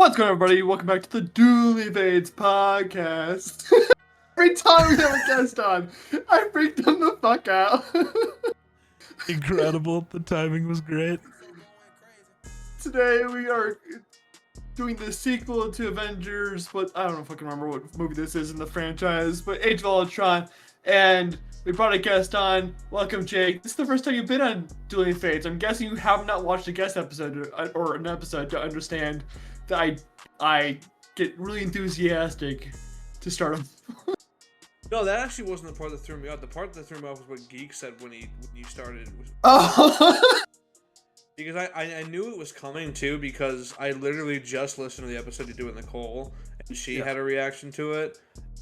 What's going on, everybody? Welcome back to the Dueling podcast. Every time we have a guest on, I freak them the fuck out. Incredible. The timing was great. Today we are doing the sequel to Avengers, but I don't fucking remember what movie this is in the franchise, but Age of Ultron. And we brought a guest on. Welcome, Jake. This is the first time you've been on Dueling Fates. I'm guessing you have not watched a guest episode or an episode to understand that I get really enthusiastic to start them. No, that actually wasn't the part that threw me off. The part that threw me off was what Geek said when you started. Because I knew it was coming too, because I literally just listened to the episode you do with Nicole, and she had a reaction to it,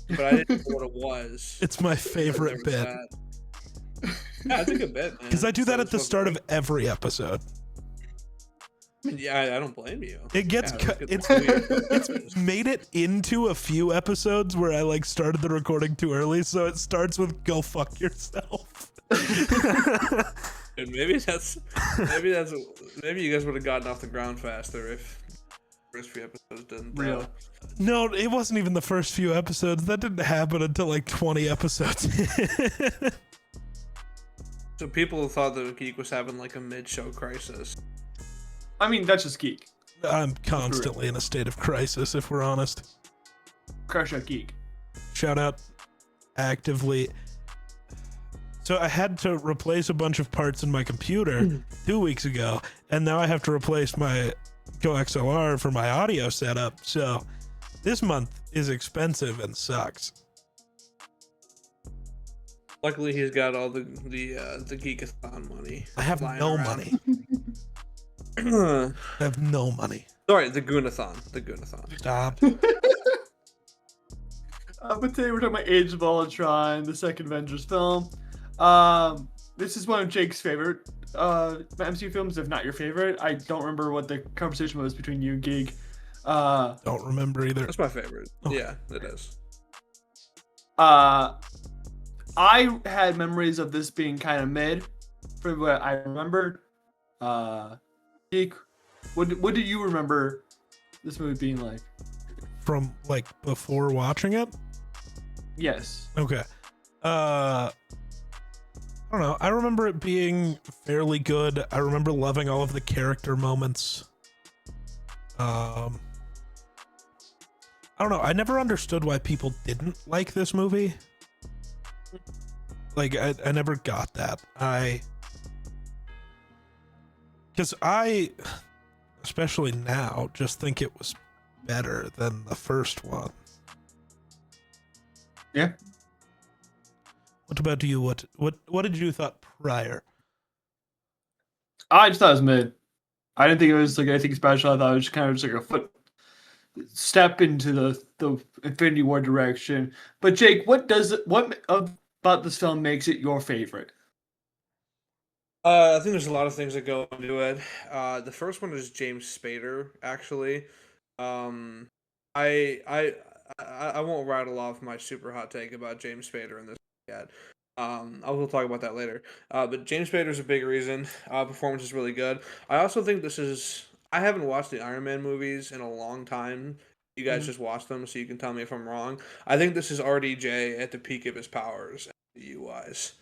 but I didn't know what it was. It's my favorite bit. Yeah, it's a good bit, man. Because I do that at the start of every episode. Yeah, I don't blame you. It gets it's made it into a few episodes where I started the recording too early, so it starts with "Go fuck yourself." And maybe you guys would have gotten off the ground faster if the first few episodes didn't. Real. No, it wasn't even the first few episodes. That didn't happen until 20 episodes. So people thought that Geek was having a mid-show crisis. I mean, that's just Geek. I'm constantly in a state of crisis, if we're honest. Crush out Geek. Shout out actively. So I had to replace a bunch of parts in my computer 2 weeks ago, and now I have to replace my coXLR for my audio setup. So this month is expensive and sucks. Luckily, he's got all the Geekathon money. I have no money. I have no money. Sorry, the Goonathon. The Goonathon. Stop. But today we're talking about Age of Ultron, the second Avengers film. This is one of Jake's favorite MCU films, if not your favorite. I don't remember what the conversation was between you and Geek. Don't remember either. That's my favorite. Oh. Yeah, it is. I had memories of this being kind of mid, from what I remembered. Geek, what do you remember this movie being like? From before watching it? Yes. Okay. I don't know. I remember it being fairly good. I remember loving all of the character moments. I don't know. I never understood why people didn't like this movie. I never got that. Because I, especially now, just think it was better than the first one. Yeah. What about you? What did you thought prior? I just thought it was mid. I didn't think it was anything special. I thought it was kind of just a foot step into the Infinity War direction. But Jake, what about this film makes it your favorite? I think there's a lot of things that go into it. The first one is James Spader, actually. I won't rattle off my super hot take about James Spader in this yet. I will talk about that later. But James Spader's a big reason. Performance is really good. I also think I haven't watched the Iron Man movies in a long time. You guys just watched them, so you can tell me if I'm wrong. I think this is RDJ at the peak of his powers, MCU-wise.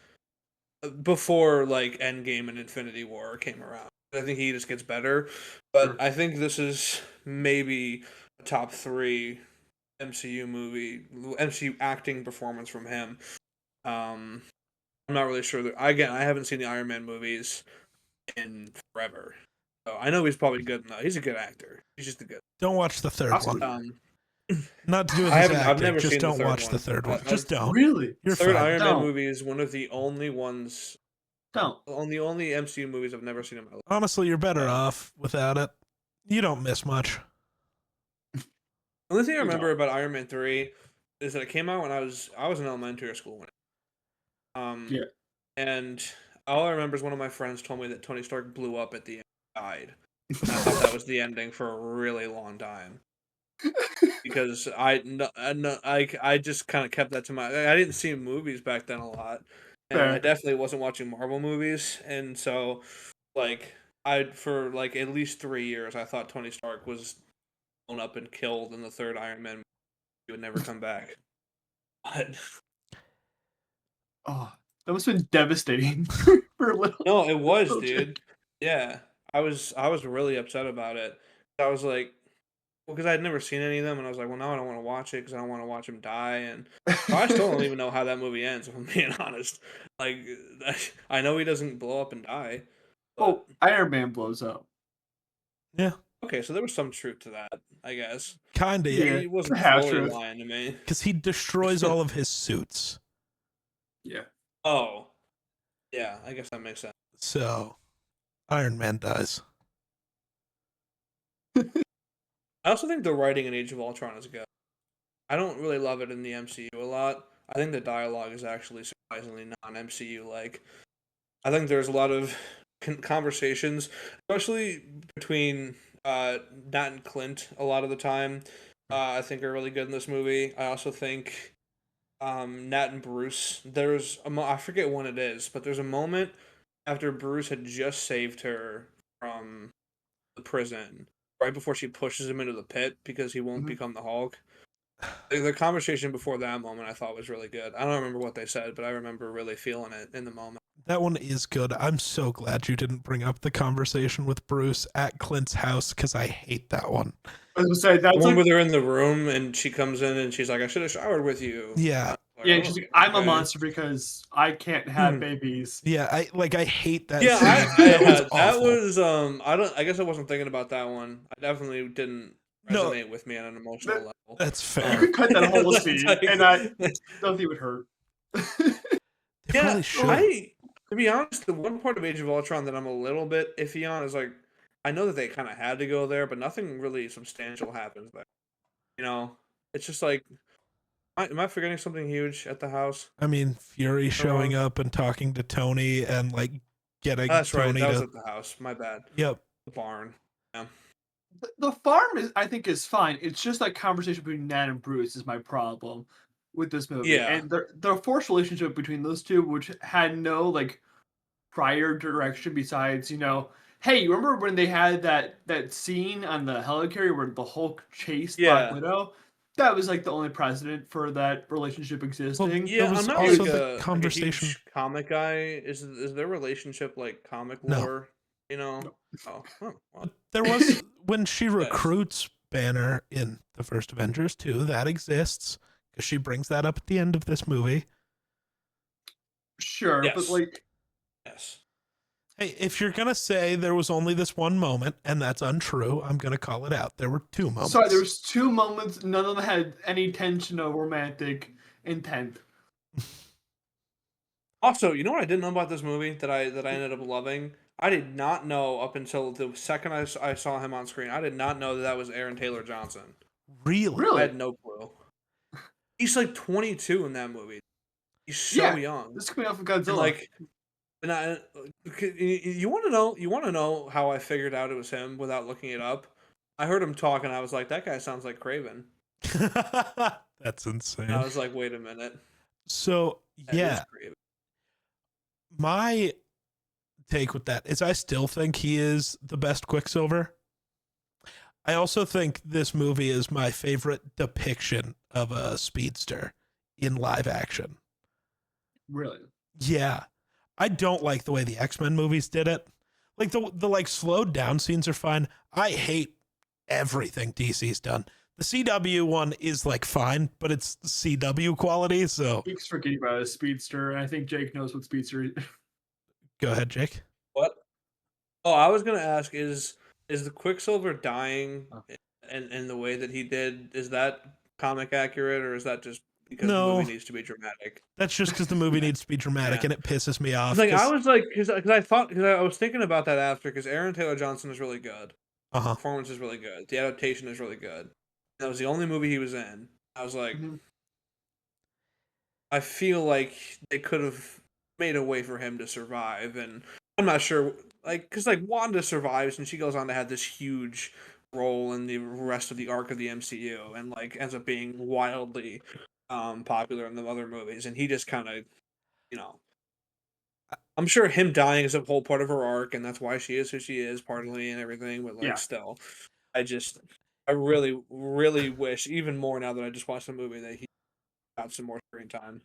Before Endgame and Infinity War came around. I think he just gets better. But I think this is maybe a top 3 MCU acting performance from him. I'm not really sure that. Again, I haven't seen the Iron Man movies in forever. So I know he's probably good enough. He's a good actor. He's just a good. Don't watch the third one. Not to do with I've acting. never Just seen don't the third watch one. the third one. Just don't. Really? You're third fine. Iron Don't. Man movie is one of the only ones. Don't. On the only MCU movies I've never seen in my life. Honestly, you're better off without it. You don't miss much. The only thing I remember about Iron Man 3 is that it came out when I was in elementary school when Yeah. And all I remember is one of my friends told me that Tony Stark blew up at the end and died. And I thought that was the ending for a really long time. Because I just kind of kept that to I didn't see movies back then a lot. And Fair. I definitely wasn't watching Marvel movies. And so for at least 3 years I thought Tony Stark was blown up and killed in the third Iron Man, he would never come back. But Oh, that must have been devastating for a little. no, it was, little dude. chick. Yeah, I was really upset about it. I was like, well, because I had never seen any of them, and I was like, well, now I don't want to watch it because I don't want to watch him die, and I still don't even know how that movie ends. If I'm being honest, like, I know he doesn't blow up and die, Oh, but Iron Man blows up. Yeah, okay, so there was some truth to that, I guess. kind of. Yeah, He wasn't half fully truth. lying to me. Because he destroys all of his suits. Yeah. Oh, yeah, I guess that makes sense. So, Iron Man dies. I also think the writing in Age of Ultron is good. I don't really love it in the MCU a lot. I think the dialogue is actually surprisingly non-MCU like. I think there's a lot of conversations, especially between Nat and Clint a lot of the time. I think are really good in this movie. I also think Nat and Bruce. There's I forget when it is, but there's a moment after Bruce had just saved her from the prison, right before she pushes him into the pit because he won't Mhm. become the Hulk. The conversation before that moment I thought was really good. I don't remember what they said, but I remember really feeling it in the moment. That one is good. I'm so glad you didn't bring up the conversation with Bruce at Clint's house because I hate that one. I was gonna say The that's one like where they're in the room and she comes in and she's like, "I should have showered with you." Yeah. Like, yeah, oh, she's like, I'm a okay. monster because I can't have babies. Yeah, I hate that Yeah, scene. I That was that awful. was I guess I wasn't thinking about that one. I definitely didn't No. resonate with me on an emotional That- level. That's You fair. could cut that whole It's scene, like- and I don't think it would hurt. They yeah, probably should. to be honest, the one part of Age of Ultron that I'm a little bit iffy on is like, I know that they kind of had to go there, but nothing really substantial happens there. You know, it's just like, am I forgetting something huge at the house? I mean, Fury showing wrong? up and talking to Tony and like getting That's right, Tony that was to. at the house. My bad. Yep. The barn. Yeah. The farm is, I think, is fine. It's just that conversation between Nat and Bruce is my problem with this movie, Yeah. and the forced relationship between those two, which had no like prior direction besides, hey, you remember when they had that scene on the helicarrier where the Hulk chased Black Yeah. Widow? That was like the only precedent for that relationship existing. Yeah, There was I'm not also like the a conversation- huge comic guy. Is their relationship like comic No. lore? You know? No. Oh, well. There was when she recruits Banner in the first Avengers too. That exists because she brings that up at the end of this movie. Sure, Yes. but like, Yes. Hey, if you're gonna say there was only this one moment and that's untrue, I'm gonna call it out. There were two moments. sorry, there was two moments. None of them had any tension of romantic intent. Also, you know what I didn't know about this movie that I ended up loving? I did not know up until the second I saw him on screen. I did not know that was Aaron Taylor Johnson. Really? I Really? had no clue. He's like 22 in that movie. He's so Yeah, young. this is coming off of And Godzilla. like, and you want to know? You want to know how I figured out it was him without looking it up? I heard him talk, and I was like, "That guy sounds like Craven." That's insane. And I was like, "Wait a minute." So That is yeah, Craven. my take with that is I still think he is the best Quicksilver. I also think this movie is my favorite depiction of a speedster in live action. Really? Yeah. I don't like the way the X-Men movies did it. Like the like slowed down scenes are fine. I hate everything DC's done. The CW one is like fine, but it's CW quality, so Keeps forgetting about a speedster, and I think Jake knows what speedster is. go ahead, Jake. What? Oh, I was gonna ask: is the Quicksilver dying, Oh. and the way that he did, is that comic accurate, or is that just because No. the movie needs to be dramatic? That's just because the movie needs to be dramatic Yeah. and it pisses me off. Like I 'cause- was like, because I was thinking about that after, because Aaron Taylor Johnson is really good. uh-huh. Performance is really good. The adaptation is really good. That was the only movie he was in. I was like, Mhm. I feel like they could have made a way for him to survive, and I'm not sure, like, because like Wanda survives and she goes on to have this huge role in the rest of the arc of the MCU, and like ends up being wildly popular in the other movies, and he just kind of, you know. I'm sure him dying is a whole part of her arc, and that's why she is who she is, partly, and everything. But like, Yeah. still, I just I really, really wish, even more now that I just watched the movie, that he got some more screen time.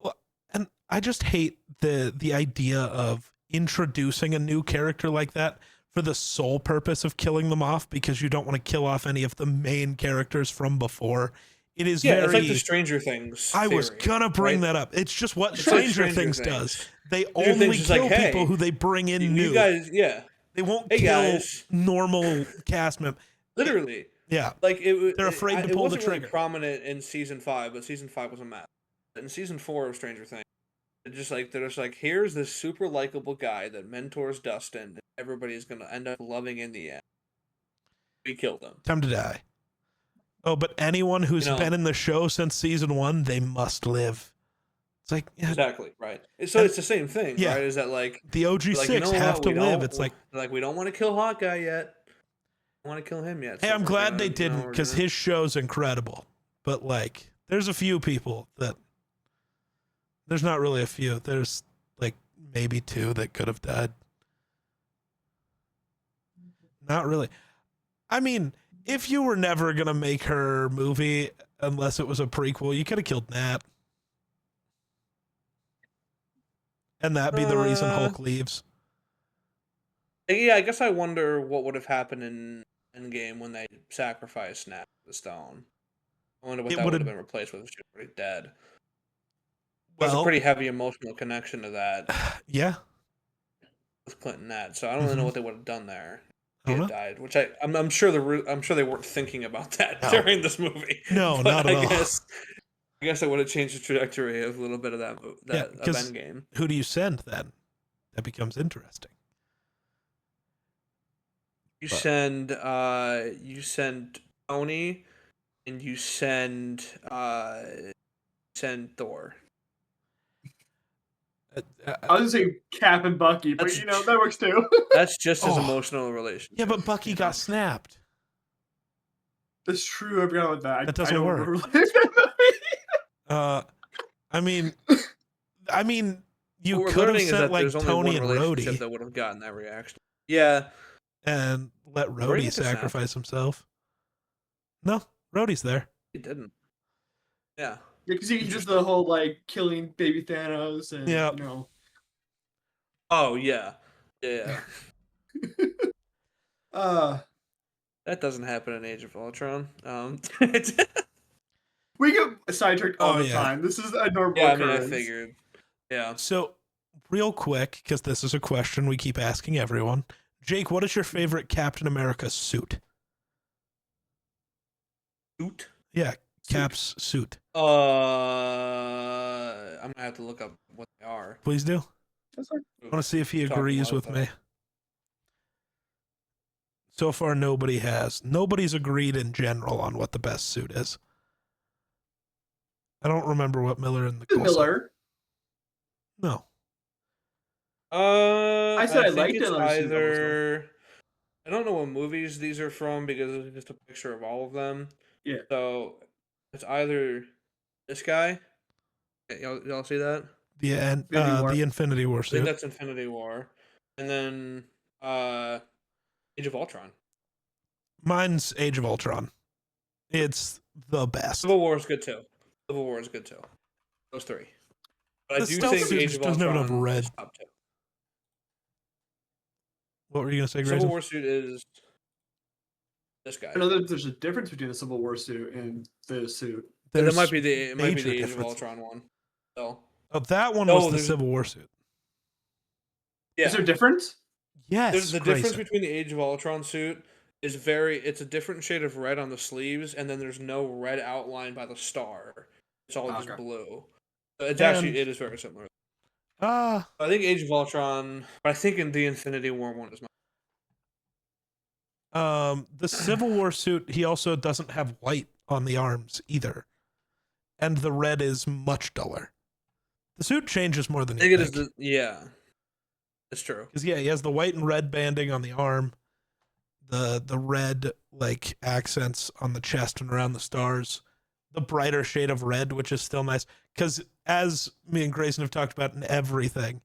Well, and I just hate the idea of introducing a new character like that for the sole purpose of killing them off because you don't want to kill off any of the main characters from before. It is Yeah, it's like very. the Stranger Things. I was theory, gonna bring right? that up. It's just what It's like Stranger Things does. They Stranger only Things is kill like, hey, people who they bring in new. You guys, yeah. They won't Hey, kill guys. normal cast members. Literally. Yeah. Like They're afraid to pull the wasn't trigger. Really prominent in season 5, but season 5 was a mess. In season 4 of Stranger Things, they're just like, here's this super likable guy that mentors Dustin, and everybody's gonna end up loving in the end. We killed him. Time to die. Oh, but anyone who's been in the show since season 1, they must live. It's like exactly right. So it's the same thing, right? Is that like the OG6 have to live? It's like we don't want to kill Hawkeye yet. We want to kill him yet. Hey, I'm glad they didn't because his show's incredible. But like, there's a few people that there's not really a few. There's like maybe 2 that could have died. Not really. I mean, if you were never gonna make her movie unless it was a prequel, you could have killed Nat. And that'd be the reason Hulk leaves. Yeah, I guess I wonder what would have happened in Endgame when they sacrificed Snap the Stone. I wonder what that would have been replaced with if she was already dead. There's a pretty heavy emotional connection to that. Yeah. With Clinton Nat, so I don't really know what they would have done there. He had died, which I'm sure they weren't thinking about that during this movie. No, not at all. I guess I would have changed the trajectory of a little bit of that of Endgame. Who do you send then? That becomes interesting. You send Tony, and you send Thor. I was gonna say Cap and Bucky, but that works too. That's just as emotional a relationship. Yeah, but Bucky got snapped. That's true. I forgot about that. That doesn't work. I mean, you could have sent like Tony and Rhodey that would have gotten that reaction. Yeah, and let Rhodey sacrifice himself. No, Rhodey's there. He didn't. Yeah. Because he just the whole like killing baby Thanos and Oh yeah. Yeah. That doesn't happen in Age of Ultron. We get sidetracked all the time. This is a normal occurrence. I figured. Yeah. So, real quick, because this is a question we keep asking everyone. Jake, what is your favorite Captain America suit? Suit? Yeah, Cap's suit. I'm gonna have to look up what they are. Please do. I want to see if he agrees with me. So far, nobody has. Nobody's agreed in general on what the best suit is. I don't remember what Miller and the Miller. No. I said I liked it. Either I don't know what movies these are from because it's just a picture of all of them. Yeah. So it's either this guy. Y'all see that? The Infinity War suit. I think that's Infinity War, and then Age of Ultron. Mine's Age of Ultron. It's the best. Civil War is good too. Those 3. But I do think Age of Ultron have red. is top 2. What were you gonna say, Grayson? Civil War suit is this guy. I know that there's a difference between the Civil War suit and the suit. That might be the Age of Ultron one. So. Oh, that one was the Civil War suit. Yeah. Is there a difference? Yes. The difference between the Age of Ultron suit is it's a different shade of red on the sleeves, and then there's no red outline by the star. It's all just blue. It is very similar. I think Age of Ultron, but I think in the Infinity War one is the Civil War suit, he also doesn't have white on the arms either. And the red is much duller. The suit changes more than you think. Yeah. That's true. Because he has the white and red banding on the arm, the red like accents on the chest and around the stars, the brighter shade of red, which is still nice. Because as me and Grayson have talked about in everything,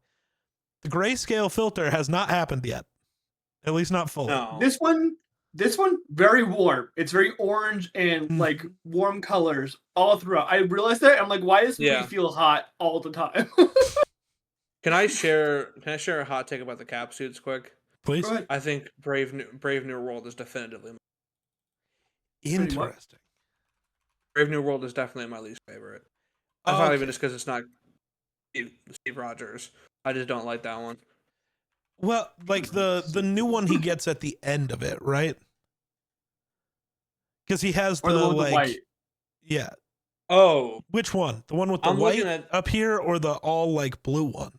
the grayscale filter has not happened yet. At least not fully. No. This one This one, very warm. It's very orange and like warm colors all throughout. I realized that. I'm like, why does this movie Yeah. feel hot all the time? Can I share a hot take about the cap suits quick? Please. Go ahead. I think Brave New World is definitively Interesting. Brave New World is definitely my least favorite. That's not even just because it's not Steve Rogers. I just don't like that one. Well, like the new one he gets at the end of it, right? Because he has Or the one with the white. Yeah. Oh, Which one? The one with the I'm white looking at up here, or the all like blue one?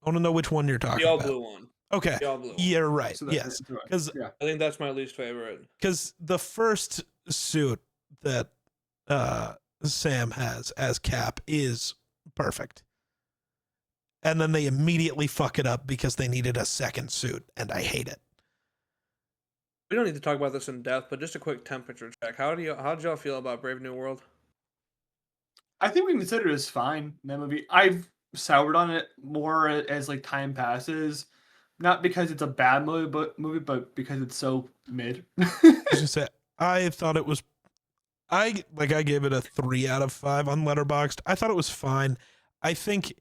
I want to know which one you're talking the all about. blue one. Okay. The all blue one. You're right. So Yes. Because yeah. I think that's my least favorite. Because the first suit that Sam has as Cap is perfect. And then they immediately fuck it up because they needed a second suit, and I hate it. We don't need to talk about this in depth, but just a quick temperature check. How did y'all feel about Brave New World? I think we can consider this fine. That movie, I've soured on it more as like time passes, not because it's a bad but because it's so mid. I thought it was. I gave it a 3 out of 5 on Letterboxd. I thought it was fine. I think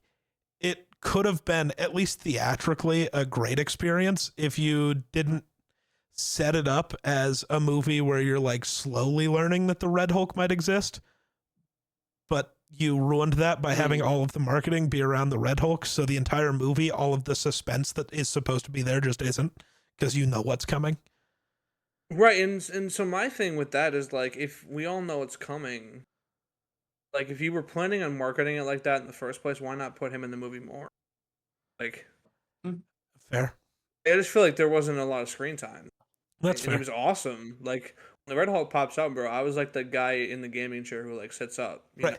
it could have been, at least theatrically, a great experience if you didn't set it up as a movie where you're like slowly learning that the Red Hulk might exist. But you ruined that by having all of the marketing be around the Red Hulk. So the entire movie, all of the suspense that is supposed to be there just isn't, because you know what's coming. Right, and so my thing with that is like, if we all know it's coming, like if you were planning on marketing it like that in the first place, why not put him in the movie more? Like, Fair. I just feel like there wasn't a lot of screen time. That's fair. He was awesome. Like when the Red Hulk pops out, bro, I was like the guy in the gaming chair who like sits up, you know?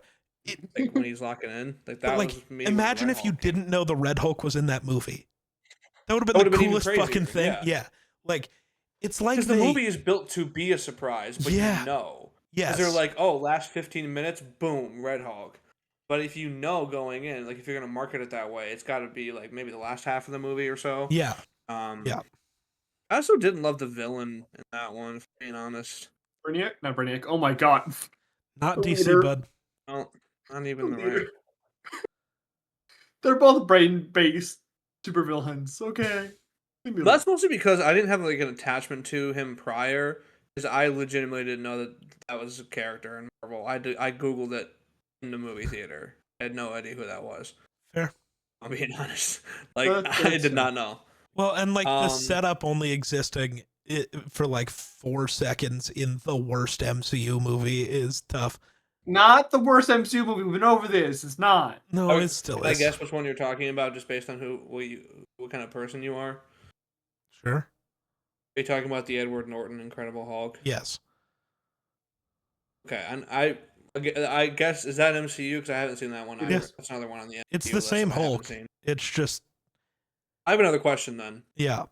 Like when he's locking in, like that was me. Imagine if you didn't know the Red Hulk was in that movie. That would have been the coolest fucking thing. Yeah. Like, it's like because the movie is built to be a surprise, but you know. Yes. They're like, oh, last 15 minutes, boom, Red Hulk. But if you know going in, like if you're gonna market it that way, it's got to be like maybe the last half of the movie or so. Yeah. Yeah. I also didn't love the villain in that one, if being honest. Brainiac? Not Brainiac. Oh my god. Not DC, bud. No, not even the right. They're both brain-based supervillains. Okay. That's mostly because I didn't have like an attachment to him prior, because I legitimately didn't know that was a character in Marvel. I googled it in the movie theater. I had no idea who that was. Fair. I'm being honest. Like I did not know. Well, and like the setup only existing for like 4 seconds in the worst MCU movie is tough. Not the worst MCU movie. We've been over this. It's not. No, it still is. I guess which one you're talking about, just based on what kind of person you are. Sure. Are you talking about the Edward Norton Incredible Hulk? Yes. Okay, and I guess, is that MCU? Because I haven't seen that one either. Yes. That's another one on the MCU. It's the same Hulk. It's just. I have another question then. Yeah.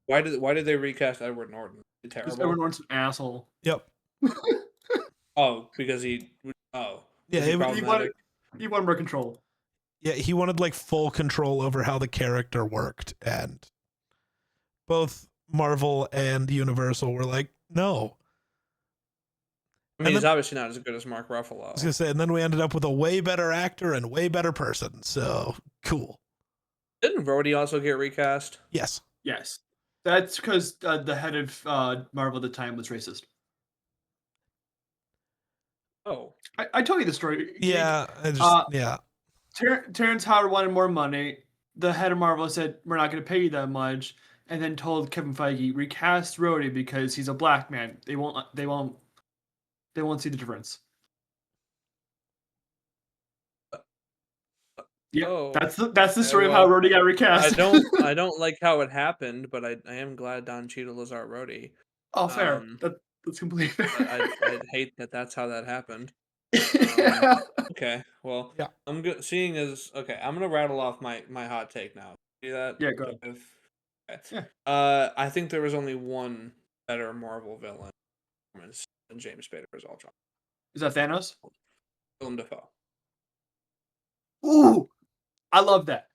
Why did they recast Edward Norton? Terrible. Edward Norton's an asshole. Yep. Oh, because he. Oh. Yeah, he wanted more control. Yeah, he wanted like full control over how the character worked, and both Marvel and Universal were like, no. I mean, he's obviously not as good as Mark Ruffalo. I was gonna say, and then we ended up with a way better actor and way better person. So cool. Didn't Rhodey also get recast? Yes. Yes. That's because the head of Marvel at the time was racist. Oh. I told you the story. Yeah. Yeah. Terrence Howard wanted more money. The head of Marvel said, "We're not going to pay you that much," and then told Kevin Feige, recast Rhodey because he's a black man. They won't see the difference. Yeah, that's the story of how Rhodey got recast. I don't like how it happened, but I am glad Don Cheadle is our Rhodey. Oh, fair. That's completely fair. I hate that that's how that happened. Okay, well, yeah. I'm good. Seeing as I'm gonna rattle off my hot take now. See that? Yeah, go ahead. Okay. Yeah. I think there was only one better Marvel villain than James Spader as Ultron. Is that Thanos? Willem Dafoe. Ooh, I love that.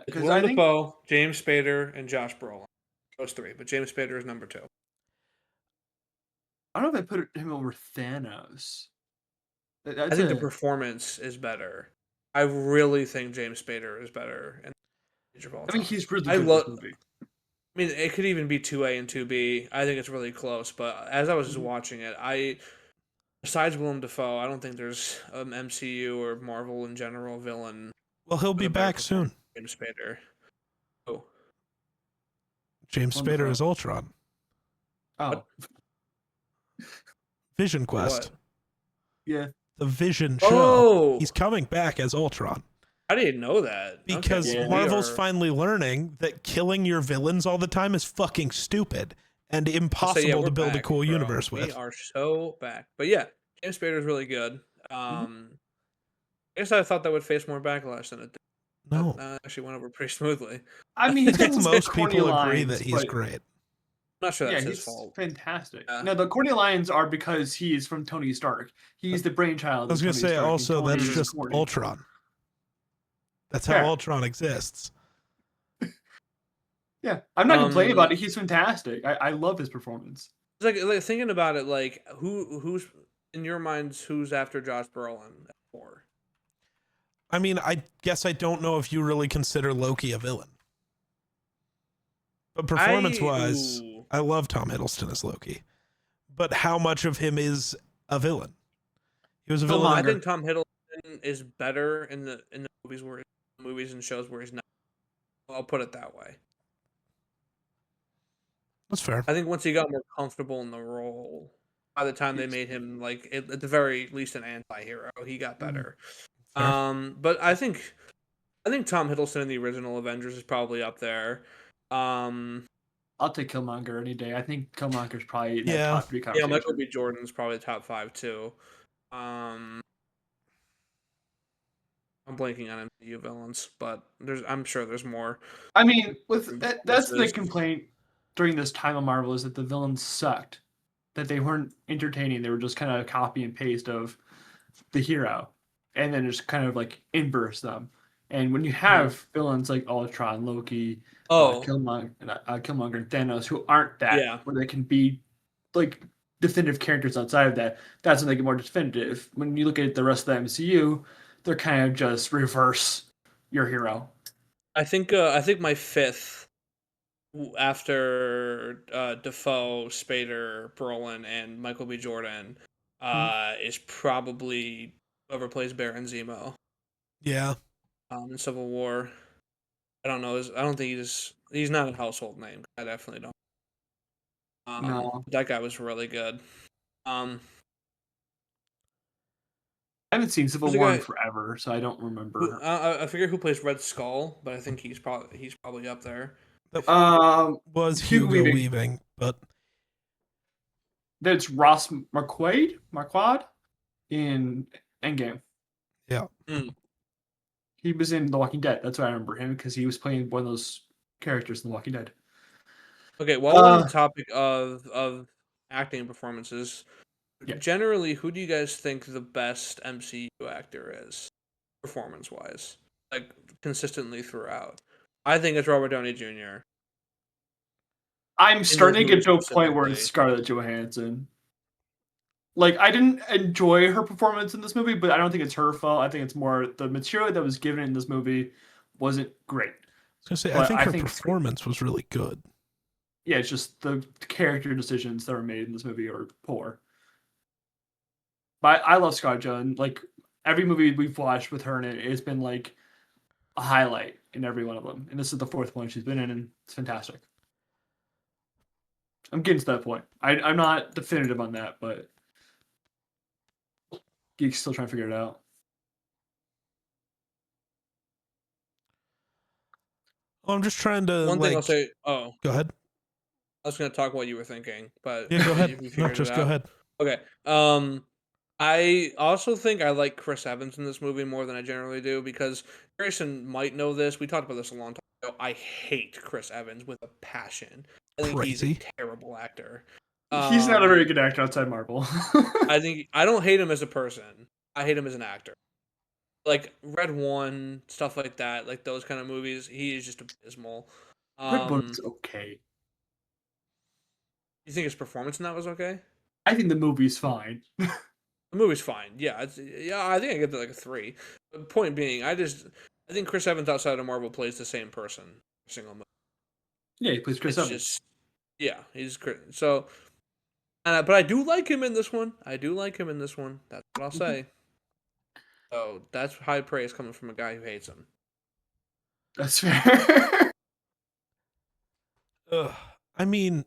Because Willem Dafoe, James Spader, and Josh Brolin. Those three, but James Spader is number 2. I don't know if I put him over Thanos. I That's think the a. performance is better. I really think James Spader is better in Age of I mean, Ultron. he's really I good in this love. movie. I mean, it could even be 2A and 2B. I think it's really close. But as I was just Mhm. watching it, besides Willem Dafoe, I don't think there's an MCU or Marvel in general villain Well, he'll with be a better back soon. performance than James Spader. Oh, James Spader Wonderful. is Ultron. Oh, Vision for Quest. what? yeah. The Vision show. Oh, He's coming back as Ultron. I didn't know that. Because okay, well, Marvel's finally learning that killing your villains all the time is fucking stupid and I'll say, impossible we're to build a back, cool bro. universe We with. are so back. But yeah, James Spader is really good. Mhm. I guess I thought that would face more backlash than it did. No. That actually went over pretty smoothly. I mean, I he's got think some most corny people agree lines, that he's but great. I'm not sure yeah, that's his he's fault. fantastic. Yeah. No, the corny lines are because he's from Tony Stark. He's the brainchild I was of going Tony to say Stark. and also Tony that's is just corny. Ultron. That's how Fair. Ultron exists. Yeah, I'm not complaining about it. He's fantastic. I love his performance. It's like thinking about it, like who's in your minds who's after Josh Brolin at 4? I mean, I guess I don't know if you really consider Loki a villain. But performance-wise, I love Tom Hiddleston as Loki. But how much of him is a villain? He was a villain. I think Tom Hiddleston is better in the movies and shows where he's not. I'll put it that way. That's fair. I think once he got more comfortable in the role, by the time they made him like at the very least an anti-hero, he got better. Fair. But I think Tom Hiddleston in the original Avengers is probably up there. I'll take Killmonger any day. I think Killmonger's probably in that Yeah. top 3 conversation. Yeah, Michael B. Jordan's probably top 5 too. I'm blanking on MCU villains, but I'm sure there's more. I mean, that's the complaint during this time of Marvel is that the villains sucked, that they weren't entertaining. They were just kind of copy and paste of the hero, and then just kind of like inverse them. And when you have villains like Ultron, Loki, Killmonger, and Thanos, who aren't that, where they can be like definitive characters outside of that, that's when they get more definitive. When you look at the rest of the MCU, they're kind of just reverse your hero. I think my 5th after Dafoe, Spader, Brolin, and Michael B. Jordan is probably whoever plays Baron Zemo. Yeah. In Civil War. I don't know. I don't think he's not a household name. I definitely don't. No. That guy was really good. I haven't seen Civil War in forever, so I don't remember. I forget who plays Red Skull, but I think he's probably up there. Was Hugo Weaving, but that's Ross Marquand in Endgame. Yeah. He was in The Walking Dead. That's why I remember him, because he was playing one of those characters in The Walking Dead. Okay, while we're on the topic of acting performances, generally, who do you guys think the best MCU actor is, performance-wise? Like, consistently throughout? I think it's Robert Downey Jr. I'm starting to get to a point where it's Scarlett Johansson. Like, I didn't enjoy her performance in this movie, but I don't think it's her fault. I think it's more the material that was given in this movie wasn't great. I was gonna say, I think her performance was really good. Yeah, it's just the character decisions that were made in this movie are poor. But I love Scarlett Johansson. Like, every movie we've watched with her in it, it's been like a highlight in every one of them. And this is the 4th one she's been in, and it's fantastic. I'm getting to that point. I'm not definitive on that, but Geek's still trying to figure it out. Oh, I'm just trying to. One thing I'll say. Oh, go ahead. I was going to talk what you were thinking, but yeah, go ahead. No, just go ahead. Okay. I also think I like Chris Evans in this movie more than I generally do, because Grayson might know this. We talked about this a long time ago. I hate Chris Evans with a passion. I think he's a terrible actor. He's not a very good actor outside Marvel. I don't hate him as a person. I hate him as an actor. Like Red One, stuff like that, like those kind of movies, he is just abysmal. Red One's okay. You think his performance in that was okay? I think the movie's fine. The movie's fine. Yeah, I think I give it like a 3. The point being, I think Chris Evans outside of Marvel plays the same person every single movie. Yeah, he plays Chris It's Evans. just he's so. But I do like him in this one. That's what I'll say. So that's high praise coming from a guy who hates him. That's fair. I mean,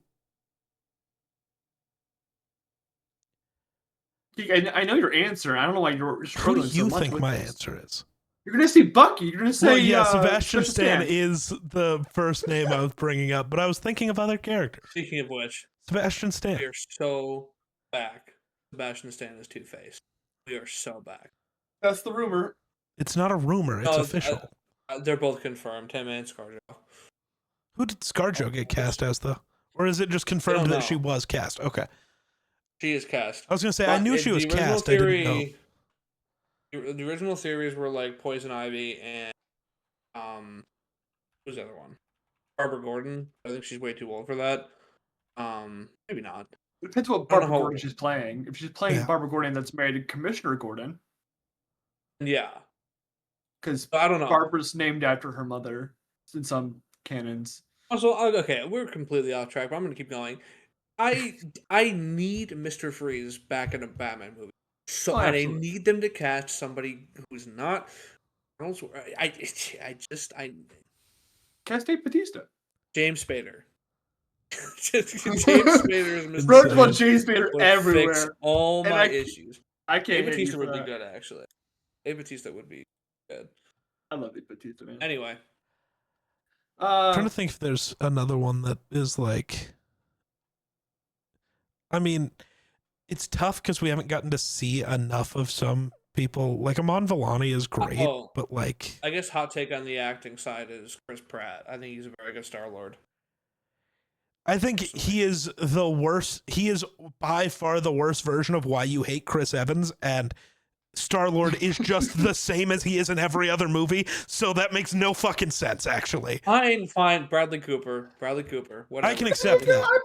I know your answer. I don't know why you're who do struggling so you much think with my this. answer is? You're gonna say Bucky. You're gonna say Well, yeah, Sebastian Stan Stan. is the first name I was bringing up, but I was thinking of other characters. Speaking of which, Sebastian Stan. we are so back. Sebastian Stan is Two-Face. We are so back. That's the rumor. It's not a rumor. It's official. They're both confirmed. Him and ScarJo. Who did ScarJo get cast as, though? Or is it just confirmed that she was cast? Okay. She is cast. I was going to say, I knew she was cast. I didn't know. The original theories were like Poison Ivy and who's the other one? Barbara Gordon. I think she's way too old for that. Maybe not. It depends what Barbara Gordon she's playing. If she's playing Barbara Gordon that's married to Commissioner Gordon. Yeah. Because I don't know. Barbara's named after her mother in some canons. Also, okay, we're completely off track, but I'm going to keep going. I need Mr. Freeze back in a Batman movie. So and I need them to catch somebody who's not. I Cast Dave Bautista. James Spader. James Spader is Mr. Wrote about James Spader everywhere. Fix all my issues. I can't. Dave Bautista would be good, actually. Dave Bautista would be good. I love Dave Bautista, man. Anyway, I'm trying to think if there's another one that is like. I mean, it's tough because we haven't gotten to see enough of some people. Like Amon Villani is great, but like, I guess hot take on the acting side is Chris Pratt. I think he's a very good Star-Lord. I think he is the worst. He is by far the worst version of why you hate Chris Evans, and Star-Lord is just the same as he is in every other movie, so that makes no fucking sense, actually. Fine. Bradley Cooper. Whatever. I can accept that.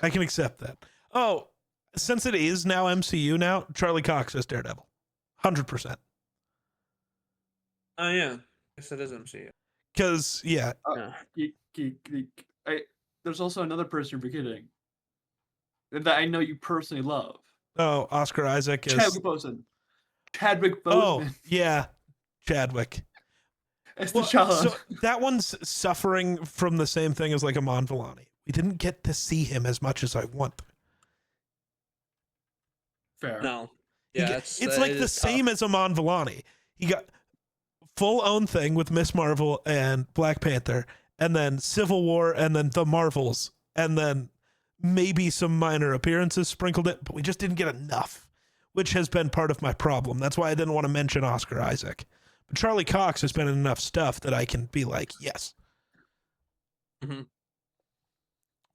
I can accept that. Oh, since it is now MCU now, Charlie Cox is Daredevil. 100%. Oh, yeah. I guess it is MCU. Because, yeah. There's also another person you're forgetting that I know you personally love. Oh, Oscar Isaac is... Chadwick Boseman. Oh, yeah. Chadwick. Well, so that one's suffering from the same thing as like Amon Villani. We didn't get to see him as much as I want. Fair. No. Yeah, it's like the same as Amon Villani. He got full own thing with Miss Marvel and Black Panther, and then Civil War, and then The Marvels, and then maybe some minor appearances sprinkled in, but we just didn't get enough, which has been part of my problem. That's why I didn't want to mention Oscar Isaac. But Charlie Cox has been in enough stuff that I can be like, yes. Mm-hmm.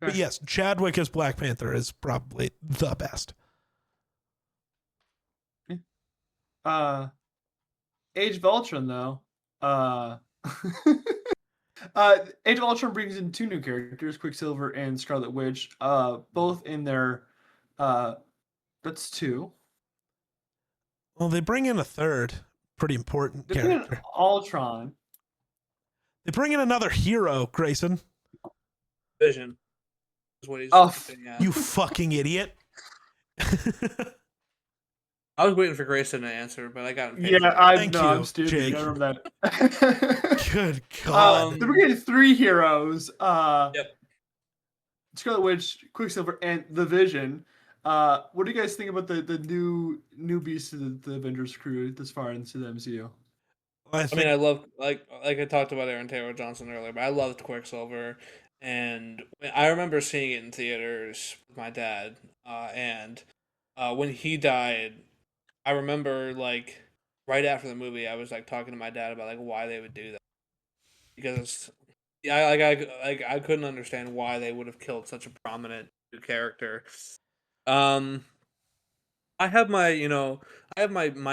But yes, Chadwick as Black Panther is probably the best. Age of Ultron, though. Age of Ultron brings in 2 new characters, Quicksilver and Scarlet Witch, both in their... that's 2. Well, they bring in a third pretty important character. Ultron. They bring in another hero, Grayson. Vision. Is what he's you fucking idiot. I was waiting for Grayson to answer, but I got him. Yeah, I'm stupid. Jake. I remember that. Good God. We're getting 3 heroes. Yep. Scarlet Witch, Quicksilver, and the Vision. What do you guys think about the new newbies to the Avengers crew this far into the MCU? I mean, I love like I talked about Aaron Taylor Johnson earlier, but I loved Quicksilver, and I remember seeing it in theaters with my dad. And when he died, I remember like right after the movie, I was like talking to my dad about like why they would do that, because I couldn't understand why they would have killed such a prominent character. I have my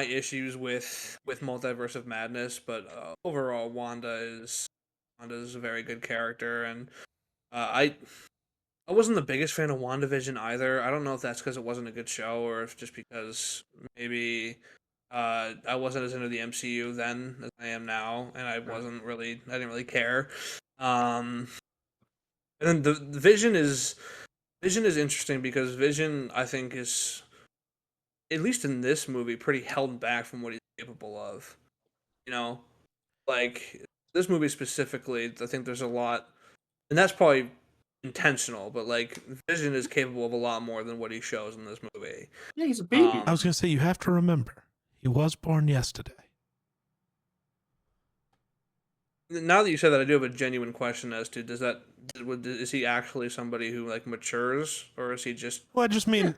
issues with Multiverse of Madness, but overall Wanda is a very good character, and I wasn't the biggest fan of WandaVision either. I don't know if that's because it wasn't a good show or if just because maybe I wasn't as into the MCU then as I am now, and I didn't really care. Um, and then the Vision is interesting because Vision I think is, at least in this movie, pretty held back from what he's capable of. You know, like this movie specifically, I think there's a lot, and that's probably intentional, but like Vision is capable of a lot more than what he shows in this movie. Yeah, he's a baby. I was going to say, you have to remember, he was born yesterday. Now that you said that, I do have a genuine question as to is he actually somebody who like matures, or is he just? Well, I just mean,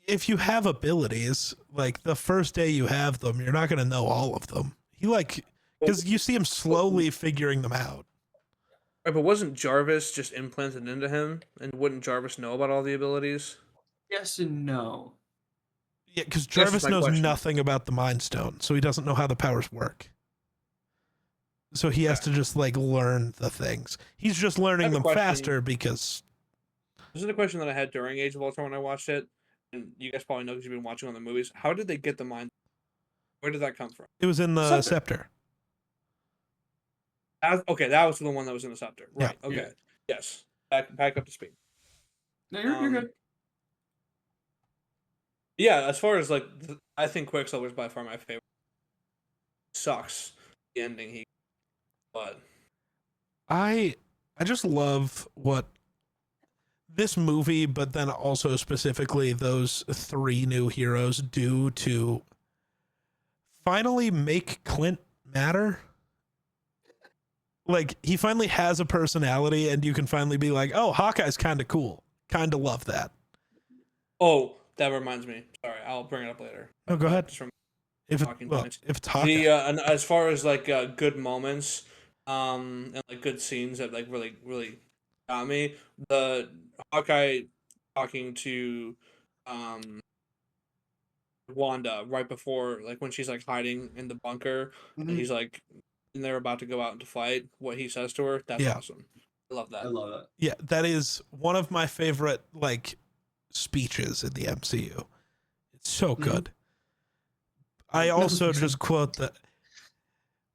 if you have abilities, like the first day you have them, you're not going to know all of them. Because you see him slowly figuring them out. Right, but wasn't Jarvis just implanted into him, and wouldn't Jarvis know about all the abilities? Yes and no. Yeah, because That's just Jarvis my knows question. nothing about the Mind Stone, so he doesn't know how the powers work. So he has to just like learn the things. He's just learning them faster because. This is a question that I had during Age of Ultron when I watched it, and you guys probably know because you've been watching on the movies. How did they get the mind? Where did that come from? It was in the scepter. Okay, that was the one that was in the scepter. Right. Yeah. Okay. Yes. Back up to speed. No, you're good. Yeah, as far as like, I think Quicksilver is by far my favorite. Sucks the ending but I just love what this movie, but then also specifically those three new heroes do to finally make Clint matter. Like, he finally has a personality, and you can finally be like, oh, Hawkeye's kind of cool. Kind of love that. Oh, that reminds me. Sorry, I'll bring it up later. No, go ahead. Just from If it's Hawkeye. and as far as like good moments, and like good scenes that like really got me, the Hawkeye talking to Wanda right before, like when she's like hiding in the bunker, and he's like, and they're about to go out into fight. What he says to her, that's awesome. I love that. I love that. Yeah, that is one of my favorite like speeches in the MCU. It's so good. I also just quote that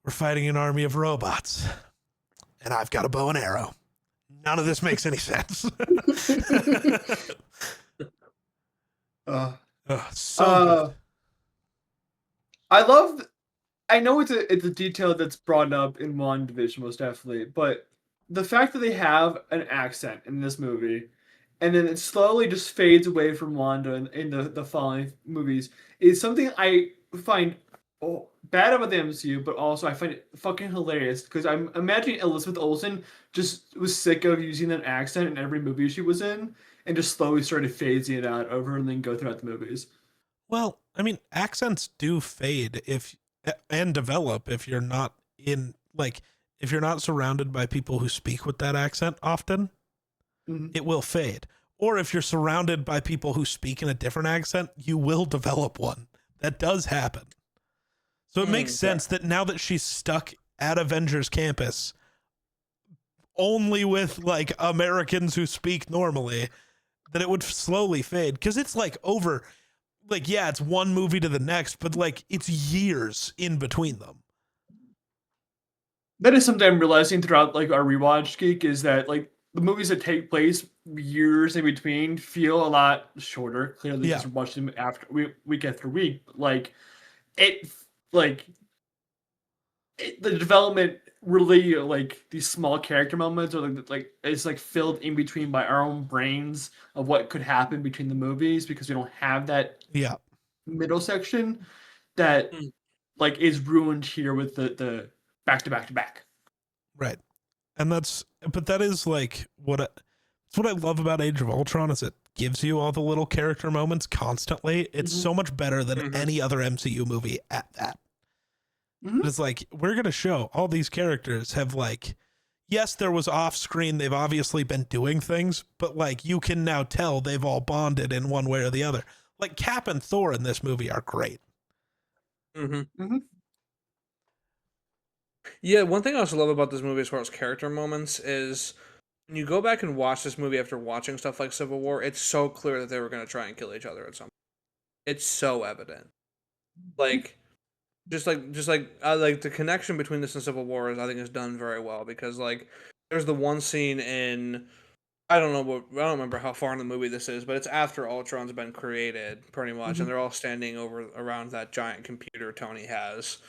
we're fighting an army of robots, and I've got a bow and arrow. None of this makes any sense. So good. I know it's a detail that's brought up in WandaVision most definitely, but the fact that they have an accent in this movie, and then it slowly just fades away from Wanda in the following movies, is something I find bad about the MCU, but also I find it fucking hilarious because I'm imagining Elizabeth Olsen just was sick of using that accent in every movie she was in, and just slowly started phasing it out over and then go throughout the movies. Well, I mean, accents do fade and develop if you're not if you're not surrounded by people who speak with that accent often, it will fade. Or if you're surrounded by people who speak in a different accent, you will develop one. That does happen. So it makes sense that now that she's stuck at Avengers campus only with like Americans who speak normally, that it would slowly fade. Because it's like over, like, yeah, it's one movie to the next, but like it's years in between them. That is something I'm realizing throughout like our rewatch geek is that like the movies that take place years in between feel a lot shorter. Clearly, because we're watching them week after week. Like the development really like these small character moments are like it's like filled in between by our own brains of what could happen between the movies because we don't have that middle section that like is ruined here with the back to back to back. Right. And that is like it's what I love about Age of Ultron is it gives you all the little character moments constantly. It's so much better than any other MCU movie at that. It's like, we're going to show all these characters have like, yes, there was off screen. They've obviously been doing things, but like you can now tell they've all bonded in one way or the other. Like Cap and Thor in this movie are great. Yeah, one thing I also love about this movie as far as character moments is when you go back and watch this movie after watching stuff like Civil War, it's so clear that they were going to try and kill each other at some point. It's so evident. Like, like the connection between this and Civil War I think is done very well, because like there's the one scene in, I don't remember how far in the movie this is, but it's after Ultron's been created pretty much, and they're all standing around that giant computer Tony has.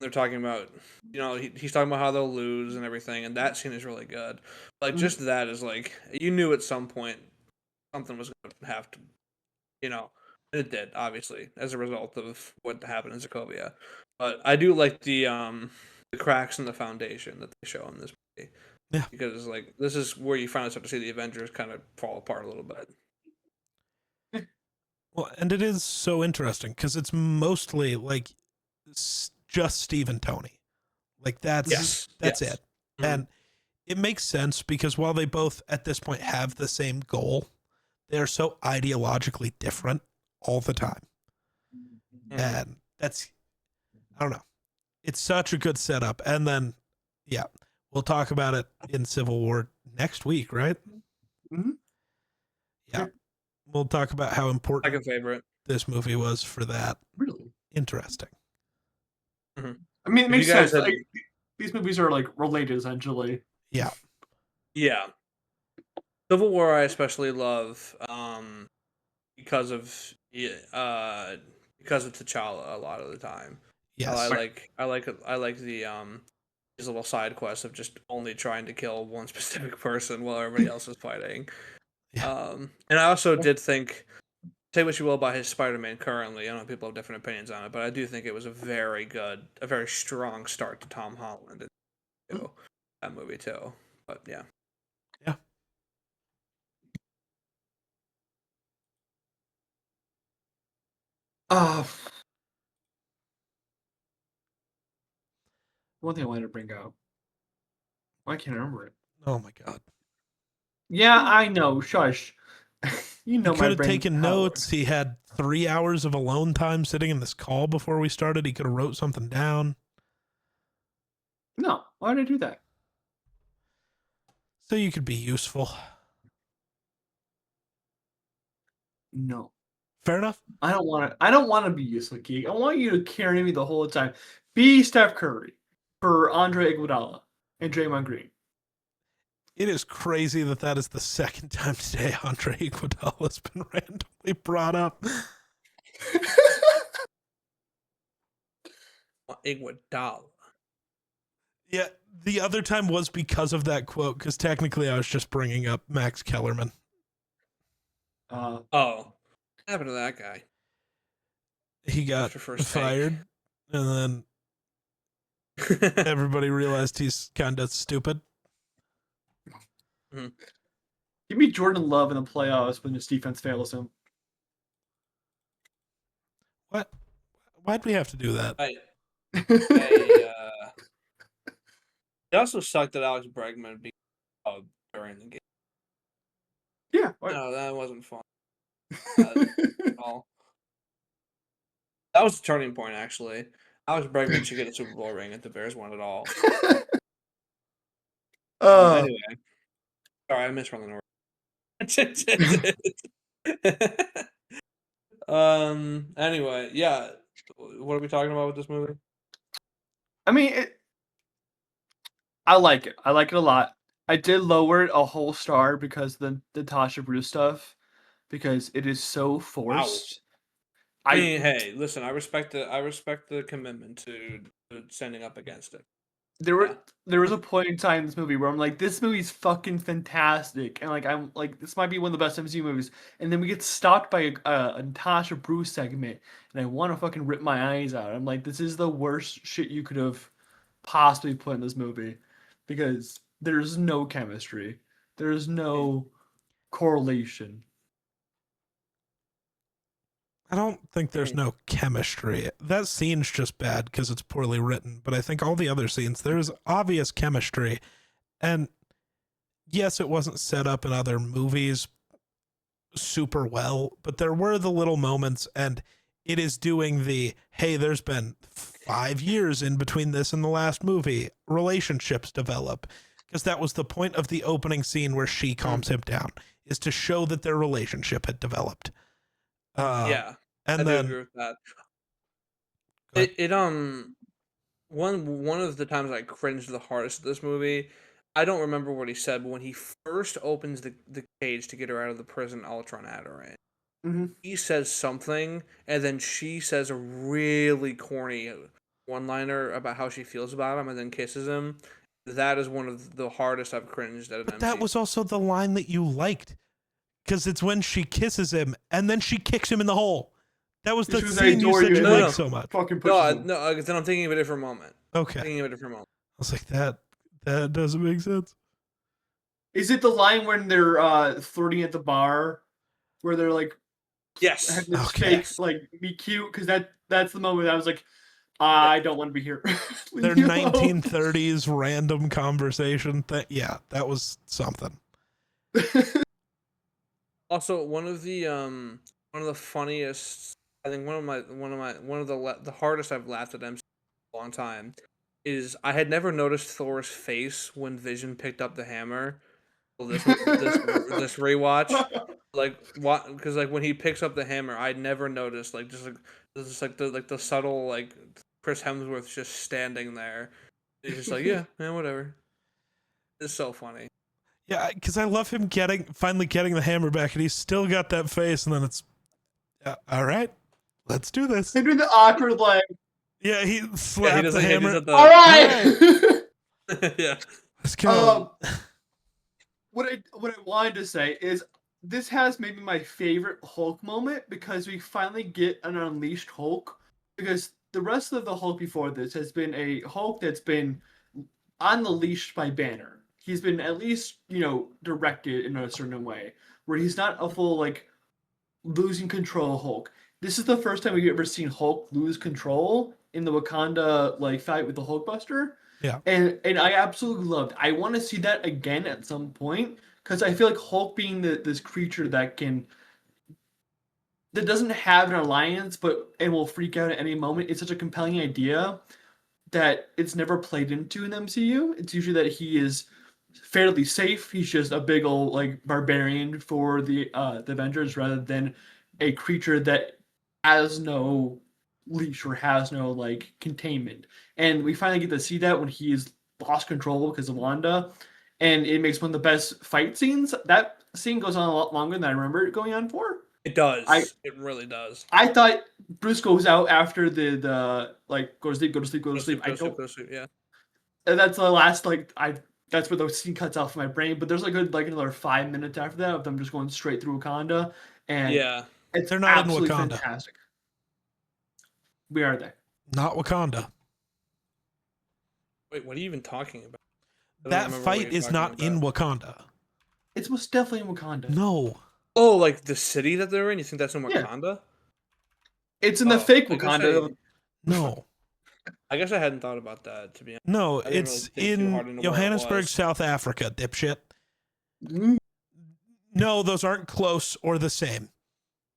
They're talking about, he's talking about how they'll lose and everything, and that scene is really good. Like, just that is like, you knew at some point something was going to have to, and it did, obviously, as a result of what happened in Sokovia. But I do like the cracks in the foundation that they show in this movie. Yeah. Because, like, this is where you finally start to see the Avengers kind of fall apart a little bit. Well, and it is so interesting because it's mostly like just Steve and Tony. Like that's it. Mm-hmm. And it makes sense because while they both at this point have the same goal, they're so ideologically different all the time. Mm-hmm. And that's, I don't know. It's such a good setup. And then, yeah, we'll talk about it in Civil War next week, right? Mm-hmm. Yeah. We'll talk about how important second favorite this movie was for that. Really interesting. Mm-hmm. I mean, it makes sense. Like, these movies are like related essentially. Yeah. Yeah. Civil War I especially love because of T'Challa a lot of the time. Yes. I like the his little side quest of just only trying to kill one specific person while everybody else is fighting. Yeah. And I also did think, say what you will about his Spider-Man currently, I know people have different opinions on it, but I do think it was a very strong start to Tom Holland in that movie too. But yeah. Yeah. One thing I wanted to bring up. Why can't I remember it? Oh my god. Yeah, I know. Shush. You know, he could have taken notes. He had 3 hours of alone time sitting in this call before we started. He could have wrote something down. No, why did I do that? So you could be useful. No. Fair enough. I don't want to be useful, Geek. I want you to carry me the whole time. Be Steph Curry for Andre Iguodala and Draymond Green. It is crazy that is the second time today Andre Iguodala has been randomly brought up. Iguodala. Yeah, the other time was because of that quote, because technically I was just bringing up Max Kellerman. What happened to that guy? He got fired, and then everybody realized he's kind of stupid. Mm-hmm. Give me Jordan Love in the playoffs when his defense fails him. What? Why'd we have to do that? It also sucked that Alex Bregman beat during the game. Yeah. No, that wasn't fun at all. That was the turning point, actually. Alex Bregman should get a Super Bowl ring if the Bears won it all. Anyway. Sorry, I misrun the order. Anyway, yeah. What are we talking about with this movie? I mean, I like it. I like it a lot. I did lower it a whole star because of the Natasha Bruce stuff, because it is so forced. Wow. I mean, hey, listen, I respect the commitment to standing up against it. There was a point in time in this movie where I'm like, this movie's fucking fantastic, and like I'm like, this might be one of the best MCU movies, and then we get stopped by a Natasha Bruce segment, and I want to fucking rip my eyes out. I'm like, this is the worst shit you could have possibly put in this movie, because there's no chemistry, there's no correlation. I don't think there's no chemistry. That scene's just bad because it's poorly written, but I think all the other scenes, there's obvious chemistry. And yes, it wasn't set up in other movies super well, but there were the little moments, and it is doing the, hey, there's been 5 years in between this and the last movie. Relationships develop. because that was the point of the opening scene where she calms him down, is to show that their relationship had developed. Yeah, I And do then agree with that. Go ahead. One of the times I cringed the hardest at this movie, I don't remember what he said, but when he first opens the cage to get her out of the prison Ultron had her in, Mm-hmm. he says something, and then she says a really corny one-liner about how she feels about him, and then kisses him. That is one of the hardest I've cringed at an but MCU. that was also the line that you liked, because it's when she kisses him and then she kicks him in the hole. That was the She was scene you adore said you, you and liked no. so much. Fucking pushes him. No, then I'm thinking of a different moment. Okay. Thinking of a different moment. I was like, that doesn't make sense. Is it the line when they're flirting at the bar, where they're like Yes. having this Okay. fake like be cute? Because that's the moment I was like, I don't want to be here. Their Leave me alone. 1930s random conversation thing. Yeah, that was something. Also, one of the funniest, I think one of the hardest I've laughed at MCU in a long time is I had never noticed Thor's face when Vision picked up the hammer. Well, this rewatch, like what? Because like when he picks up the hammer, I'd never noticed just like the subtle like Chris Hemsworth just standing there. He's just like yeah, whatever. It's so funny. Yeah, because I love him finally getting the hammer back, and he's still got that face, and then it's all right, let's do this. They're doing the awkward like, Yeah, he slapped the hammer. all right. Yeah. Let's go. What I wanted to say is this has maybe my favorite Hulk moment because we finally get an unleashed Hulk, because the rest of the Hulk before this has been a Hulk that's been on the leash by Banner. He's been at least, directed in a certain way where he's not a full like losing control Hulk. This is the first time we've ever seen Hulk lose control in the Wakanda like fight with the Hulkbuster. Yeah. And I absolutely loved. I want to see that again at some point because I feel like Hulk being this creature that doesn't have an alliance and will freak out at any moment is such a compelling idea that it's never played into in the MCU. It's usually that he is fairly safe. He's just a big old like barbarian for the Avengers rather than a creature that has no leash or has no like containment. And we finally get to see that when he's lost control because of Wanda, and it makes one of the best fight scenes. That scene goes on a lot longer than I remember it going on for. It does. It really does. I thought Bruce goes out after the like go to sleep. Yeah. And that's the last that's where the scene cuts off my brain. But there's like another 5 minutes after that of them just going straight through Wakanda, and yeah, they're not absolutely in Wakanda. Fantastic. We are there. Not Wakanda. Wait, what are you even talking about? That fight is not in Wakanda. It's most definitely in Wakanda. No. Oh, like the city that they're in? You think that's in Wakanda? Yeah. It's in the fake Wakanda. No. I guess I hadn't thought about that, to be honest. No, it's in Johannesburg, South Africa, dipshit. Mm. No, those aren't close or the same.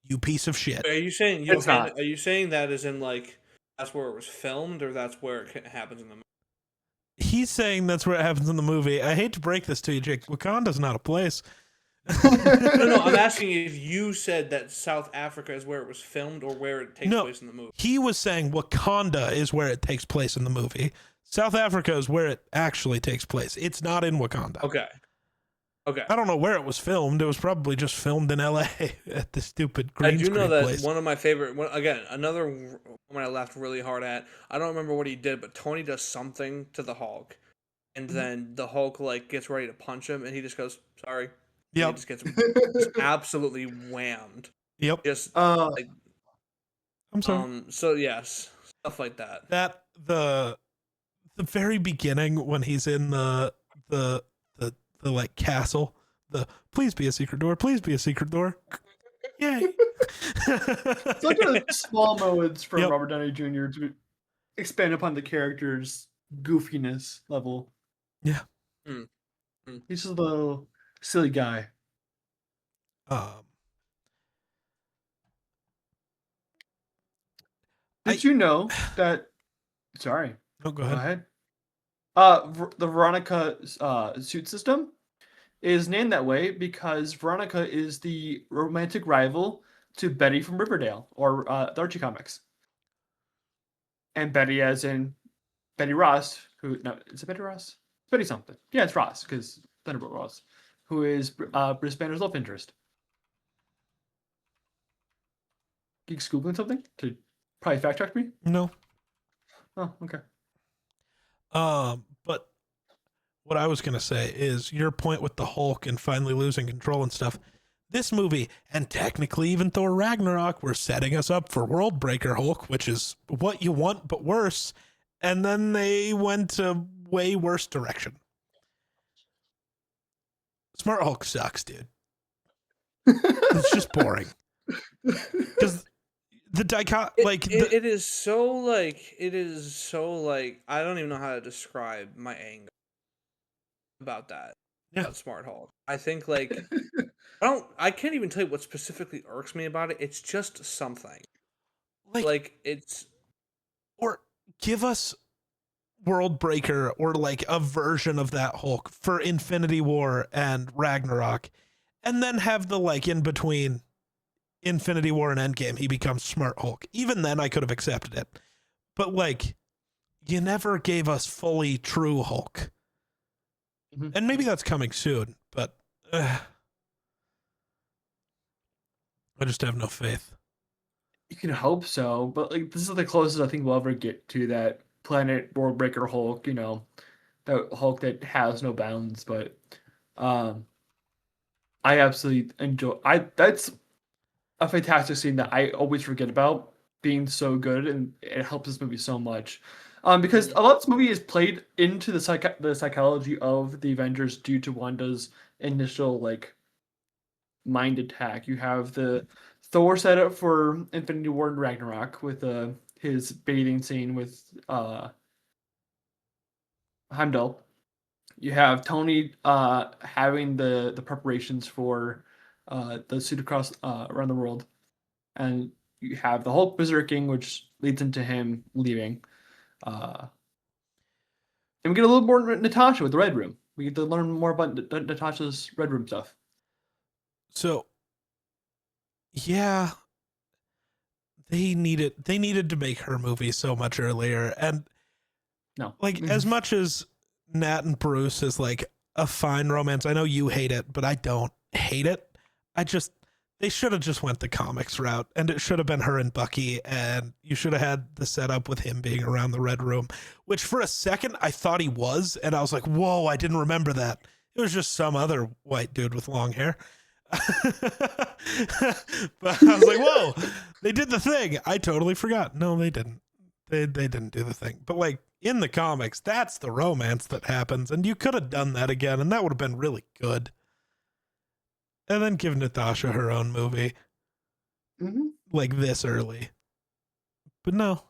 You piece of shit. Are you saying not. Are you saying that as in like that's where it was filmed, or that's where it happens in the movie? He's saying that's where it happens in the movie. I hate to break this to you, Jake. Wakanda's not a place. No, I'm asking if you said that South Africa is where it was filmed or where it takes place in the movie. He was saying Wakanda is where it takes place in the movie. South Africa is where it actually takes place. It's not in Wakanda. Okay. I don't know where it was filmed. It was probably just filmed in LA at the stupid green screen place. I do know that one of my favorite, another one I laughed really hard at. I don't remember what he did, but Tony does something to the Hulk, and then the Hulk like gets ready to punch him, and he just goes, "Sorry." Yep. He just gets absolutely whammed. Yep. Just like, I'm sorry. So yes, stuff like that. That the very beginning when he's in the like castle, the please be a secret door, please be a secret door. Yay. It's like a small moments from Robert Downey Jr. to expand upon the character's goofiness level. Yeah. He's just a little silly guy. Did you know that? Sorry. No, go ahead. The Veronica suit system is named that way because Veronica is the romantic rival to Betty from Riverdale or the Archie comics, and Betty as in Betty Ross, who no, is it Betty Ross? It's Betty something. Yeah, it's Ross because Thunderbolt Ross, who is Bruce Banner's love interest. You googling something to probably fact check me? No. Oh, okay. But what I was gonna say is your point with the Hulk and finally losing control and stuff. This movie, and technically even Thor Ragnarok, were setting us up for World Breaker Hulk, which is what you want but worse. And then they went a way worse direction. Smart Hulk sucks, dude. It's just boring. Because the it is so like I don't even know how to describe my anger about that. Yeah. About Smart Hulk. I think like I can't even tell you what specifically irks me about it. It's just something. Like it's or give us World Breaker or like a version of that Hulk for Infinity War and Ragnarok, and then have the like in between Infinity War and Endgame he becomes Smart Hulk. Even then I could have accepted it. But like you never gave us fully true Hulk. Mm-hmm. And maybe that's coming soon, but I just have no faith. You can hope so, but like this is the closest I think we'll ever get to that planet World Breaker Hulk, you know, that Hulk that has no bounds. But I absolutely enjoy. That's a fantastic scene that I always forget about being so good, and it helps this movie so much. Because a lot of this movie is played into the psychology of the Avengers due to Wanda's initial like mind attack. You have the Thor set up for Infinity War and Ragnarok with his bathing scene with Heimdall. You have Tony having the preparations for the suit across around the world, and you have the Hulk berserking, which leads into him leaving. And we get a little more Natasha with the Red Room. We get to learn more about Natasha's Red Room stuff. So, yeah, they needed to make her movie so much earlier, and as much as Nat and Bruce is like a fine romance, I know you hate it, but I don't hate it. They should have just went the comics route, and it should have been her and Bucky, and you should have had the setup with him being around the Red Room, which for a second I thought he was, and I was like, whoa, I didn't remember that. It was just some other white dude with long hair. But I was like, whoa, they did the thing. I totally forgot. No, they didn't. They didn't do the thing. But like in the comics, that's the romance that happens, and you could have done that again, and that would have been really good. And then give Natasha her own movie, like this early. But no.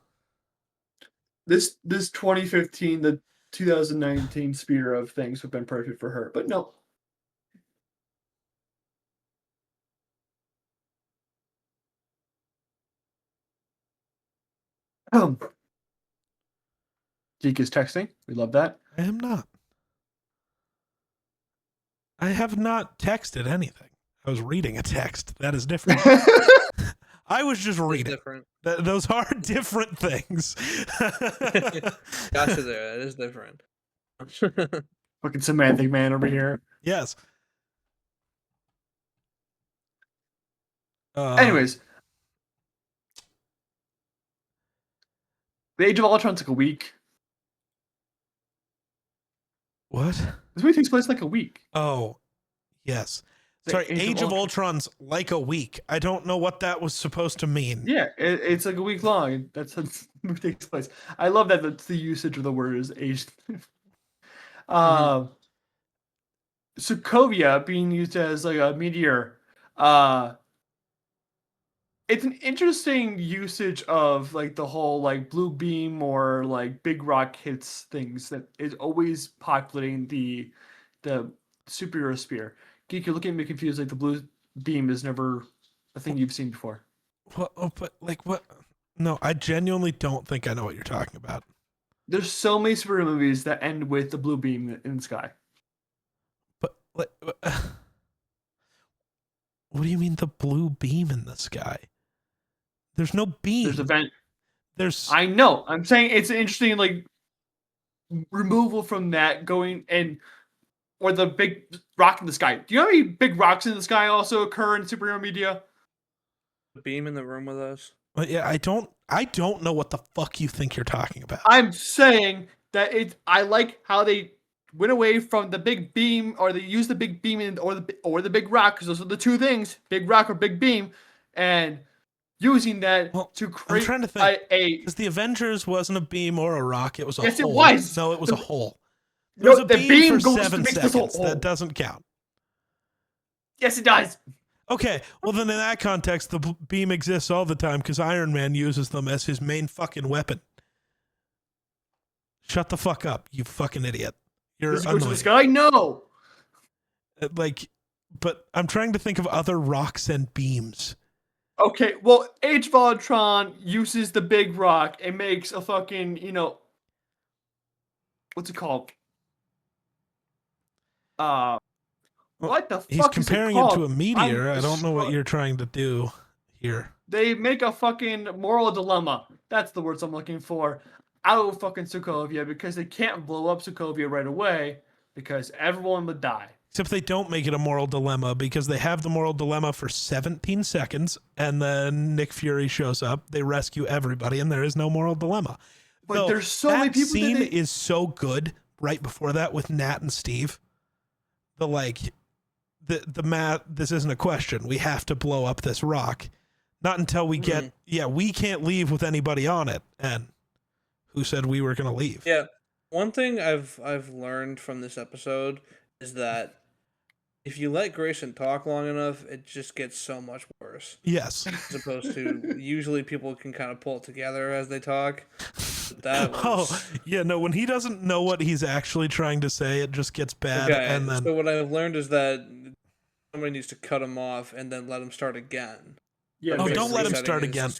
This 2015, the 2019 spear of things would have been perfect for her, but no. Zeke is texting. We love that. I am not. I have not texted anything. I was reading a text. That is different. I was just reading. Different. Those are different things. Gotcha there. That is different. Fucking semantic man over here. Yes. Anyways. The Age of Ultron's like a week. What? This movie takes place like a week. Oh, yes. Sorry, Age of Ultron's like a week. I don't know what that was supposed to mean. Yeah, it's like a week long. That's how the movie takes place. I love that that's the usage of the word is age. Sokovia being used as like a meteor. It's an interesting usage of like the whole like blue beam or like big rock hits things that is always populating the superhero spear. Geek, you're looking at me confused. Like the blue beam is never a thing you've seen before. What? Oh, but like what? No, I genuinely don't think I know what you're talking about. There's so many superhero movies that end with the blue beam in the sky. But what do you mean the blue beam in the sky? There's no beam. There's event. There's I know. I'm saying it's an interesting like removal from that going and or the big rock in the sky. Do you know how many big rocks in the sky also occur in superhero media? The beam in the room with us. yeah, I don't know what the fuck you think you're talking about. I'm saying that I like how they went away from the big beam, or they used the big beam or the big rock, because those are the two things: big rock or big beam, and using that to create I'm trying to think, a. because the Avengers wasn't a beam or a rock; it was a Yes, hole. it was. No, it was a hole. There No, was a the beam for goes to 7 make this seconds. hole. That doesn't count. Yes, it does. Okay, well then in that context, the beam exists all the time because Iron Man uses them as his main fucking weapon. Shut the fuck up, you fucking idiot. You're Does it go to the annoying. sky? No. Like, but I'm trying to think of other rocks and beams. Okay, well, Age of Ultron uses the big rock and makes a fucking, what's it called? What the He's fuck is it comparing called? it to a meteor. I'm I don't know what you're trying to do here. They make a fucking moral dilemma. That's the words I'm looking for. Out of fucking Sokovia, because they can't blow up Sokovia right away because everyone would die. Except they don't make it a moral dilemma because they have the moral dilemma for 17 seconds and then Nick Fury shows up, they rescue everybody, and there is no moral dilemma. But Though, there's so many people scene is so good right before that with Nat and Steve. The Matt, this isn't a question. We have to blow up this rock. Not until we get, we can't leave with anybody on it. And who said we were going to leave? Yeah. One thing I've learned from this episode is that if you let Grayson talk long enough, it just gets so much worse. Yes. As opposed to usually people can kind of pull it together as they talk. That was... when he doesn't know what he's actually trying to say, it just gets bad. Okay, and then so what I've learned is that somebody needs to cut him off and then let him start again. Yeah. don't let him start again.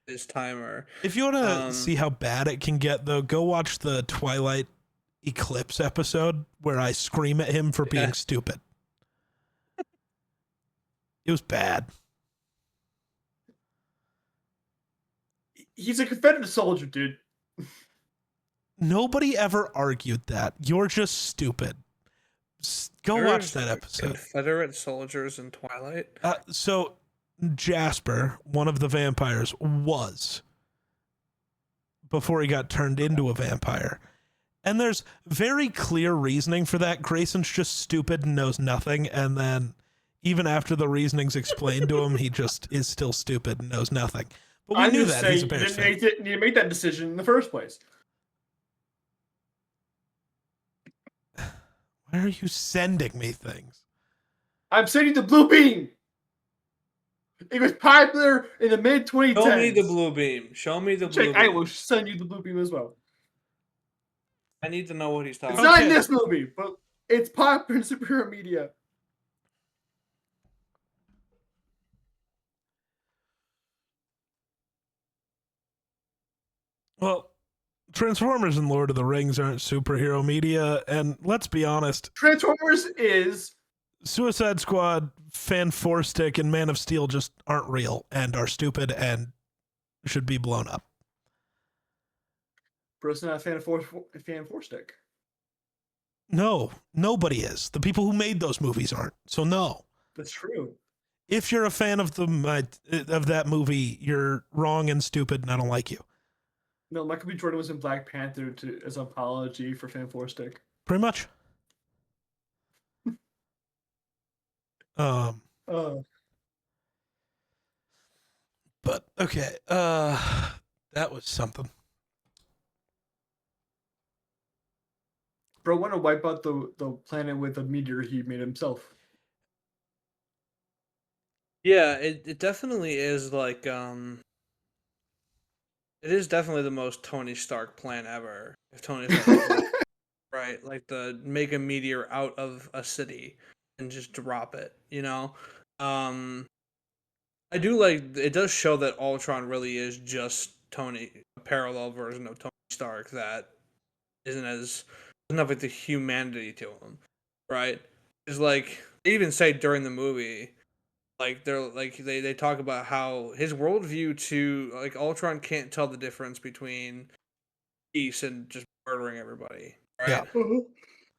His timer. If you want to see how bad it can get, though, go watch the Twilight Eclipse episode where I scream at him for being stupid. It was bad. He's a Confederate soldier, dude. Nobody ever argued that. You're just stupid. Go watch that episode. Confederate soldiers in Twilight? So Jasper, one of the vampires, was before he got turned into a vampire. And there's very clear reasoning for that. Grayson's just stupid and knows nothing. And then even after the reasoning's explained to him, he just is still stupid and knows nothing. But we knew that. He's a Bears fan. You didn't make that decision in the first place. Why are you sending me things? I'm sending the blue beam. It was popular in the mid-2010s. Show me the blue beam. Show me the blue beam. I will send you the blue beam as well. I need to know what he's talking about. It's not in this movie, but it's popular in superhero media. Well, Transformers and Lord of the Rings aren't superhero media, and let's be honest. Transformers is... Suicide Squad, Fan 4-Stick, and Man of Steel just aren't real and are stupid and should be blown up. Bro's not a fan of Fan 4-Stick. No, nobody is. The people who made those movies aren't. So no. That's true. If you're a fan of that movie, you're wrong and stupid, and I don't like you. No, Michael B. Jordan was in Black Panther as an apology for Fan 4-Stick. Pretty much. But okay, that was something. Bro want to wipe out the planet with a meteor he made himself. Yeah, it definitely is like it is definitely the most Tony Stark plan ever. If Tony Stark right, like the make a meteor out of a city and just drop it, you know? I do like, it does show that Ultron really is just a parallel version of Tony Stark that doesn't have like the humanity to him, right? Is like they even say during the movie, like they talk about how his worldview to like Ultron can't tell the difference between peace and just murdering everybody, Yeah. right?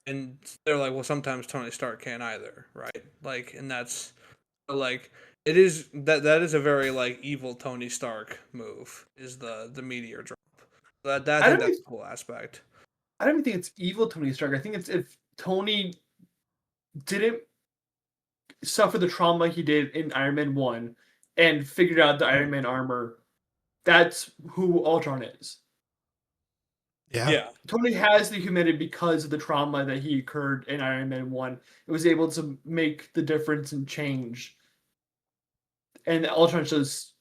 And they're like, well, sometimes Tony Stark can't either, right? Like, and that's like it is that is a very like evil Tony Stark move is the meteor drop. I I think don't that's even, a cool aspect. I don't even think it's evil Tony Stark. I think it's if Tony didn't suffer the trauma he did in Iron Man 1 and figured out the Iron Man armor, that's who Ultron is. Yeah. Yeah, Tony has the humanity because of the trauma that he incurred in Iron Man 1. It was able to make the difference and change. And Ultron just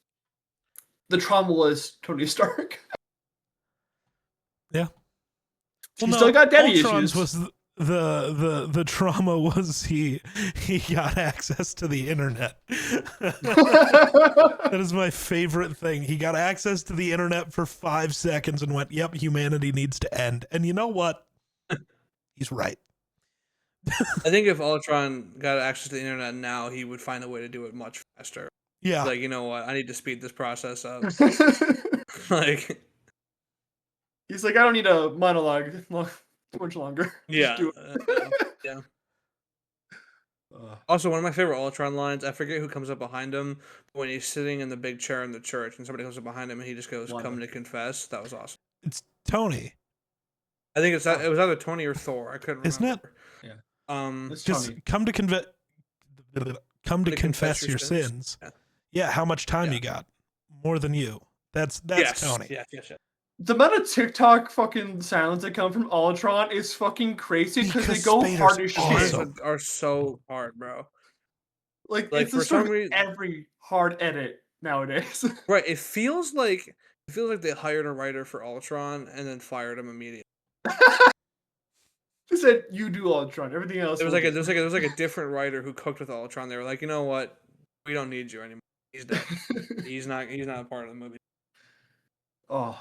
the trauma was Tony Stark. Yeah. She Well, still no, got daddy Ultron's issues. was the trauma was he got access to the internet. That is my favorite thing. He got access to the internet for 5 seconds and went, "Yep, humanity needs to end." And you know what? He's right. I think if Ultron got access to the internet now, he would find a way to do it much faster. Yeah. Like, you know what? I need to speed this process up. Like, He's like, I don't need a monologue too much longer. yeah, Just do it. yeah. Also, one of my favorite Ultron lines, I forget who comes up behind him, but when he's sitting in the big chair in the church and somebody comes up behind him and he just goes, Wanda. "Come to confess." That was awesome. It's Tony, I think it was either Tony or Thor. I couldn't isn't it? remember. It's Just Tony. come to confess your sins. sins. Yeah. Yeah, how much time Yeah. you got? More than you. That's Yes. Tony. Yes. The amount of TikTok fucking sounds that come from Ultron is fucking crazy because they Because go Spader's hard as shit. awesome. Are so hard, bro. Like Like, it's the for story some of reason- every hard edit nowadays. Right. It feels like they hired a writer for Ultron and then fired him immediately. They said you do Ultron, everything else. There was we'll like do." there was like a different writer who cooked with Ultron. They were like, you know what? We don't need you anymore. He's dead. He's not a part of the movie. Oh,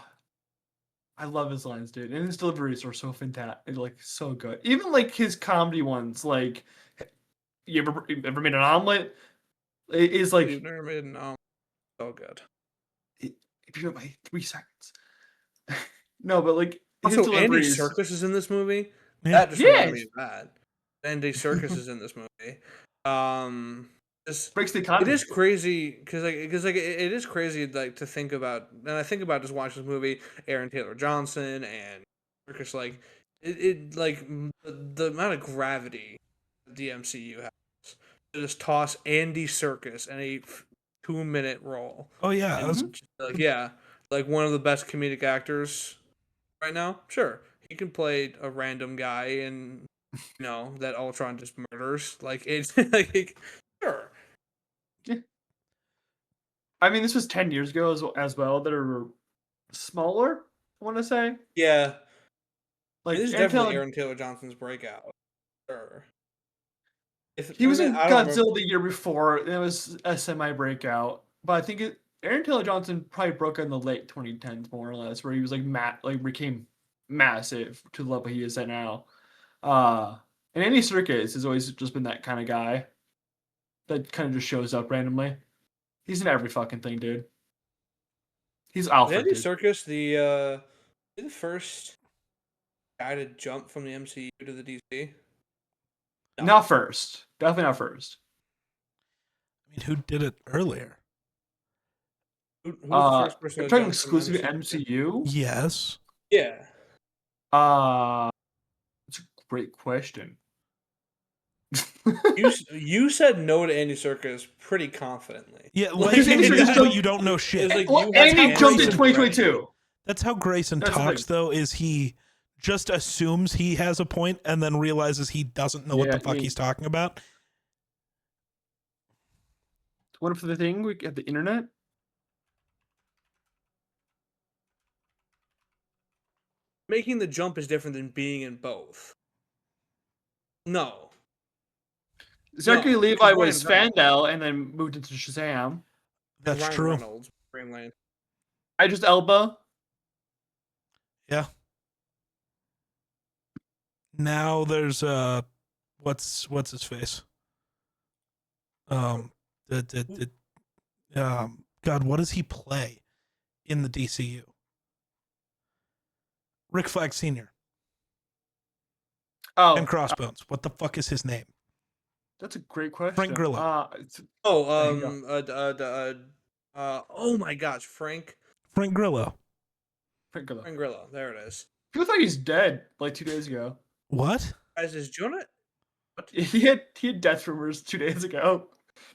I love his lines, dude, and his deliveries are so fantastic, like so good. Even like his comedy ones, like you ever made an omelet? It is like You've never made an so good. if you have my 3 seconds. No, but like his Also, Andy deliveries. Serkis is in this movie. Yeah. That just reminded me Yes. of that. Andy Serkis is in this movie. Breaks the It economy. is crazy because it is crazy like to think about, and I think about just watching this movie, Aaron Taylor Johnson and Serkis, like it like the amount of gravity the MCU has to just toss Andy Serkis in a 2-minute role. Oh yeah, And just, like, yeah, like one of the best comedic actors right now. Sure, he can play a random guy and that Ultron just murders. Like it's like sure. I mean, this was 10 years ago as well. That are smaller. I want to say Yeah, like this is Aaron definitely Taylor- Aaron Taylor Johnson's breakout. Sure. He was in I don't remember- Godzilla the year before, and it was a semi breakout. But I think Aaron Taylor Johnson probably broke in the late 2010s, more or less, where he was like became massive to the level he is at now. And Andy Serkis has always just been that kind of guy that kind of just shows up randomly. He's in every fucking thing, dude. He's Was Alfred. Andy Dude. Serkis the first guy to jump from the MCU to the DC? No. Not first. Definitely not first. I mean, who did it earlier? Who was the first person You're to talking jump from exclusive MCU? MCU? Yes. Yeah. It's a great question. You said no to Andy Serkis pretty confidently. Yeah, Like, like Andy Serkis but you don't know shit. It's like Well, you had Andy Andy jumped in Serkis 2022. That's how Grayson That's the talks, thing. though, is he just assumes he has a point and then realizes he doesn't know what Yeah, the fuck he's talking about. What if the thing we have the internet? Making the jump is different than being in both. No. Zachary No, Levi because was Ryan Reynolds- Fandel and then moved into Shazam. That's Ryan true. Reynolds, Green Lantern. Idris Elba. Yeah. Now there's what's his face? God, what does he play in the DCU? Rick Flag Sr. Oh, and Crossbones. What the fuck is his name? that's a great question. Frank Grillo. Oh, There you oh my gosh, Frank Frank Grillo. Grillo. Grillo. There it is. People thought he's dead like 2 days ago. What? Guys, is Jonah? He had death rumors 2 days ago.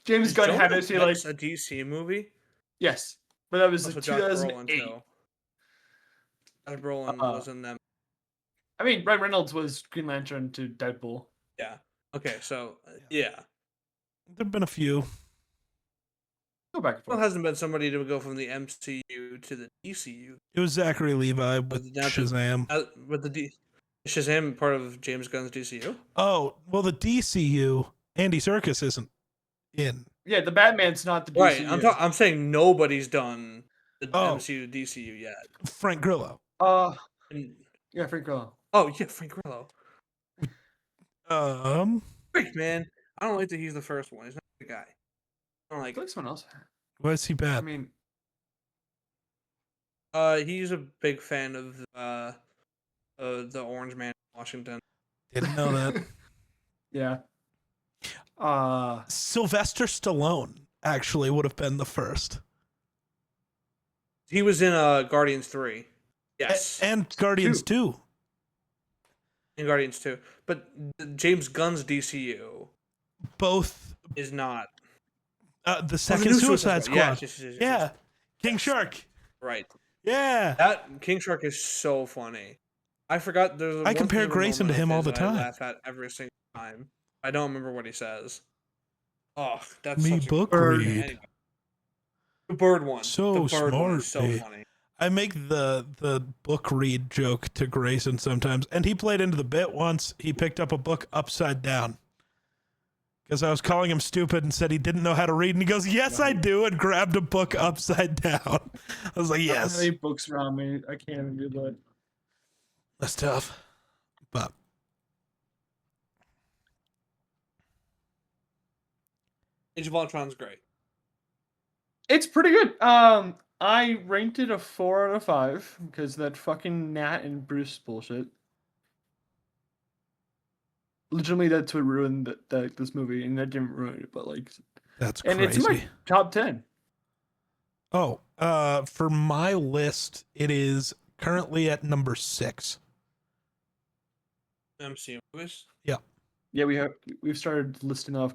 James Gunn had to say like a DC movie. yes, but that was Also, like Josh Brolin 2008. too. Josh Brolin was in them. I mean, Ryan Reynolds was Green Lantern to Deadpool. Yeah. Okay, so yeah. There've been a few. Go back and Well, forth. hasn't been somebody to go from the MCU to the DCU. It was Zachary Levi with Shazam. With the Shazam part of James Gunn's DCU. Oh, well, the DCU, Andy Serkis isn't in. Yeah, the Batman's not the Right. DCU. I'm saying nobody's done the Oh. MCU DCU yet. Frank Grillo. And, Yeah, Frank Grillo. oh yeah, Frank Grillo. What Man, I don't like that he's the first one. He's not the guy. I don't I like. feel like someone else. is he I bad? mean, He's a big fan of the Orange Man in Washington. Didn't know that. yeah. Sylvester Stallone actually would have been the first. He was in Guardians 3. Yes. And Guardians 2. In Guardians 2. But James Gunn's DCU Both. is not. The second Suicide Squad. Yes. Yeah. King Shark. Right. Yeah. That King Shark is so funny. I forgot there's I compare Grayson to him all the time. I laugh at every single time. I don't remember what he says. Oh, that's Me such book a read. Anyway. The bird one. So the bird one smart, is so eh? funny. I make the book read joke to Grayson sometimes, and he played into the bit once. He picked up a book upside down because I was calling him stupid and said he didn't know how to read, and he goes, "Yes, I do," and grabbed a book upside down. I was like, I don't have "Yes, any books around me. I can't even do that. that's tough." But Age of Ultron's great. It's pretty good. I ranked it a 4 out of 5 because that fucking Nat and Bruce bullshit. Legitimately, that's what ruined this movie, and that didn't ruin it, but like, that's and crazy. it's in my top 10. Oh, for my list, it is currently at number 6. MCU movies. Yeah, we've started listing off.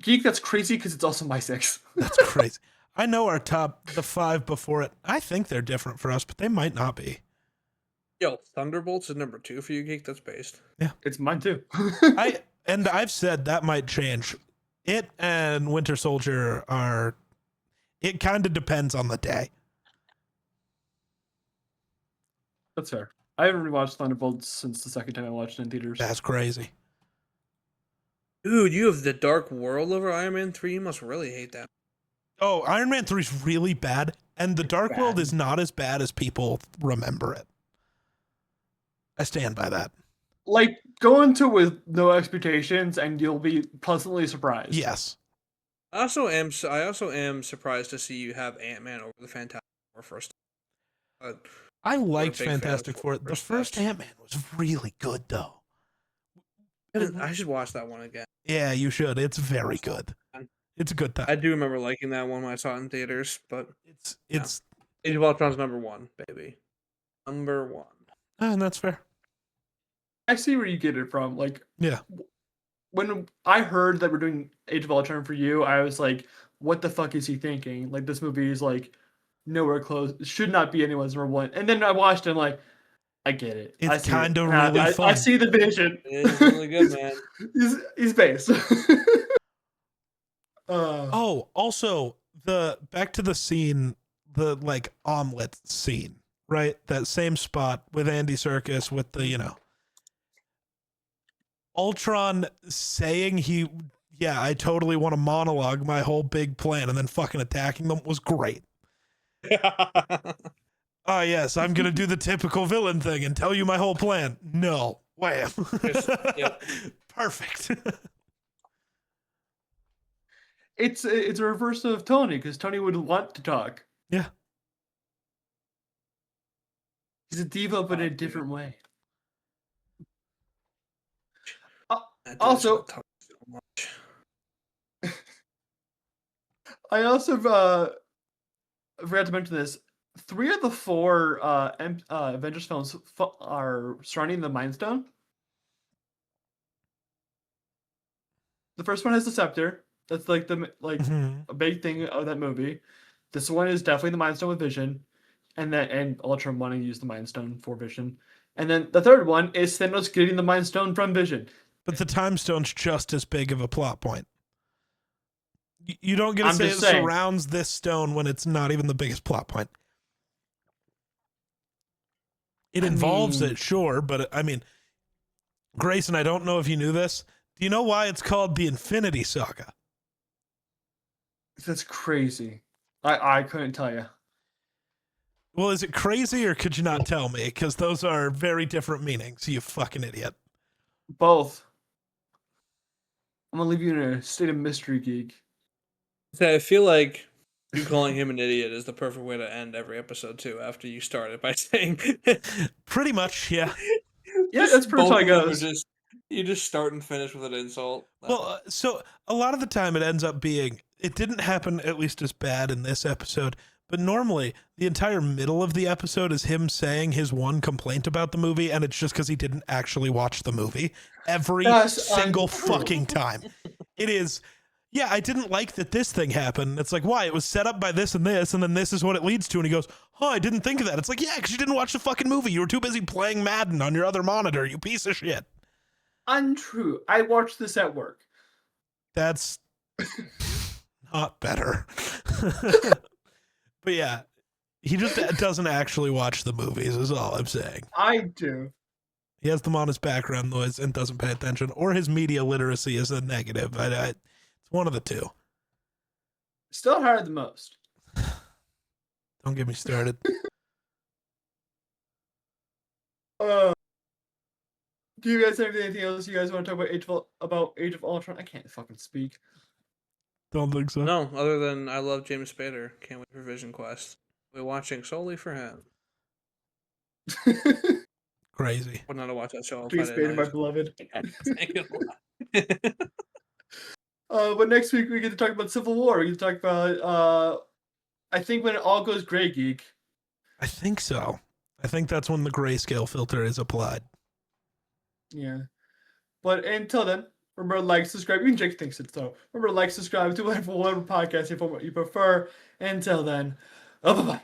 Geek, that's crazy because it's also my 6. That's crazy. I know the 5 before it. I think they're different for us, but they might not be. Yo, Thunderbolts is number 2 for you, Geek. That's based. Yeah, It's mine too. I've said that might change. It and Winter Soldier are. It kind of depends on the day. That's fair. I haven't rewatched Thunderbolts since the second time I watched it in theaters. That's crazy. Dude, you have the Dark World over Iron Man 3. You must really hate that. Oh, Iron Man 3 is really bad, and the Dark Bad. World is not as bad as people remember it. I stand by that. Like, go into it with no expectations, and you'll be pleasantly surprised. Yes. I also am surprised to see you have Ant-Man over the Fantastic Four first. I liked big fan of Fantastic Four. The first Ant-Man was really good, though. I should watch that one again. Yeah, you should. It's very good. It's a good time. I do remember liking that one when I saw it in theaters, but It's Age of Ultron's number 1, baby. Number 1. and that's fair. I see where you get it from. Like, Yeah. when I heard that we're doing Age of Ultron for you, I was like, what the fuck is he thinking? Like, this movie is like nowhere close. It should not be anyone's number 1. And then I watched it and like, I get it. It's I see it. kind of really I fun. see the vision. It's really good, man. He's based. Oh, also back to the scene, the like omelet scene, right? That same spot with Andy Serkis with the, Ultron saying I totally want to monologue my whole big plan and then fucking attacking them was great. Oh yes, I'm going to do the typical villain thing and tell you my whole plan. No, Wham. Yep. Perfect. It's a reverse of Tony, because Tony would want to talk. Yeah. He's a diva, but in a dude. different way. That dude's Also, gonna talk so much. I also forgot to mention this. 3 of the 4 Avengers films are surrounding the Mind Stone. The first one has the scepter. That's like Mhm. a big thing of that movie. This one is definitely the Mind Stone with Vision, and Ultron wanting to use the Mind Stone for Vision. And then the third one is Thanos getting the Mind Stone from Vision. But the time stone's just as big of a plot point. You don't get to I'm say it just saying. surrounds this stone when it's not even the biggest plot point. It involves it, sure, but I mean, Grayson, I don't know if you knew this. Do you know why it's called the Infinity Saga? That's crazy. I couldn't tell you. Well, is it crazy or could you not tell me? Because those are very different meanings, you fucking idiot. Both. I'm gonna leave you in a state of mystery, geek. So I feel like you calling him an idiot is the perfect way to end every episode too. After you start it by saying, Pretty much, yeah. Yeah, that's pretty much how it both of them are goes. you just start and finish with an insult. Well, so a lot of the time it ends up being, it didn't happen at least as bad in this episode, but normally the entire middle of the episode is him saying his one complaint about the movie, and it's just because he didn't actually watch the movie every That's single untrue. fucking time. It is, yeah, I didn't like that this thing happened. It's like, why? It was set up by this, and then this is what it leads to. And he goes, oh, I didn't think of that. It's like, yeah, because you didn't watch the fucking movie. You were too busy playing Madden on your other monitor, you piece of shit. Untrue. I watched this at work. That's not better. But yeah, he just doesn't actually watch the movies, is all I'm saying. I do. He has them on his background noise and doesn't pay attention, or his media literacy is a negative. It's one of the two. Still hard the most. Don't get me started. Do you guys have anything else you guys want to talk about Age of Ultron? I can't fucking speak. Don't think so. No, other than I love James Spader. Can't wait for Vision Quest. We're watching solely for him. Crazy. Would not watch that show on Please, Friday Spader, my night. beloved. Thank you a lot. But next week we get to talk about Civil War. We get to talk about I think when it all goes gray, geek. I think so. I think that's when the grayscale filter is applied. Yeah. But until then, remember to like, subscribe. Even Jake thinks it, so remember to like, subscribe to whatever podcast you prefer. Until then, bye-bye.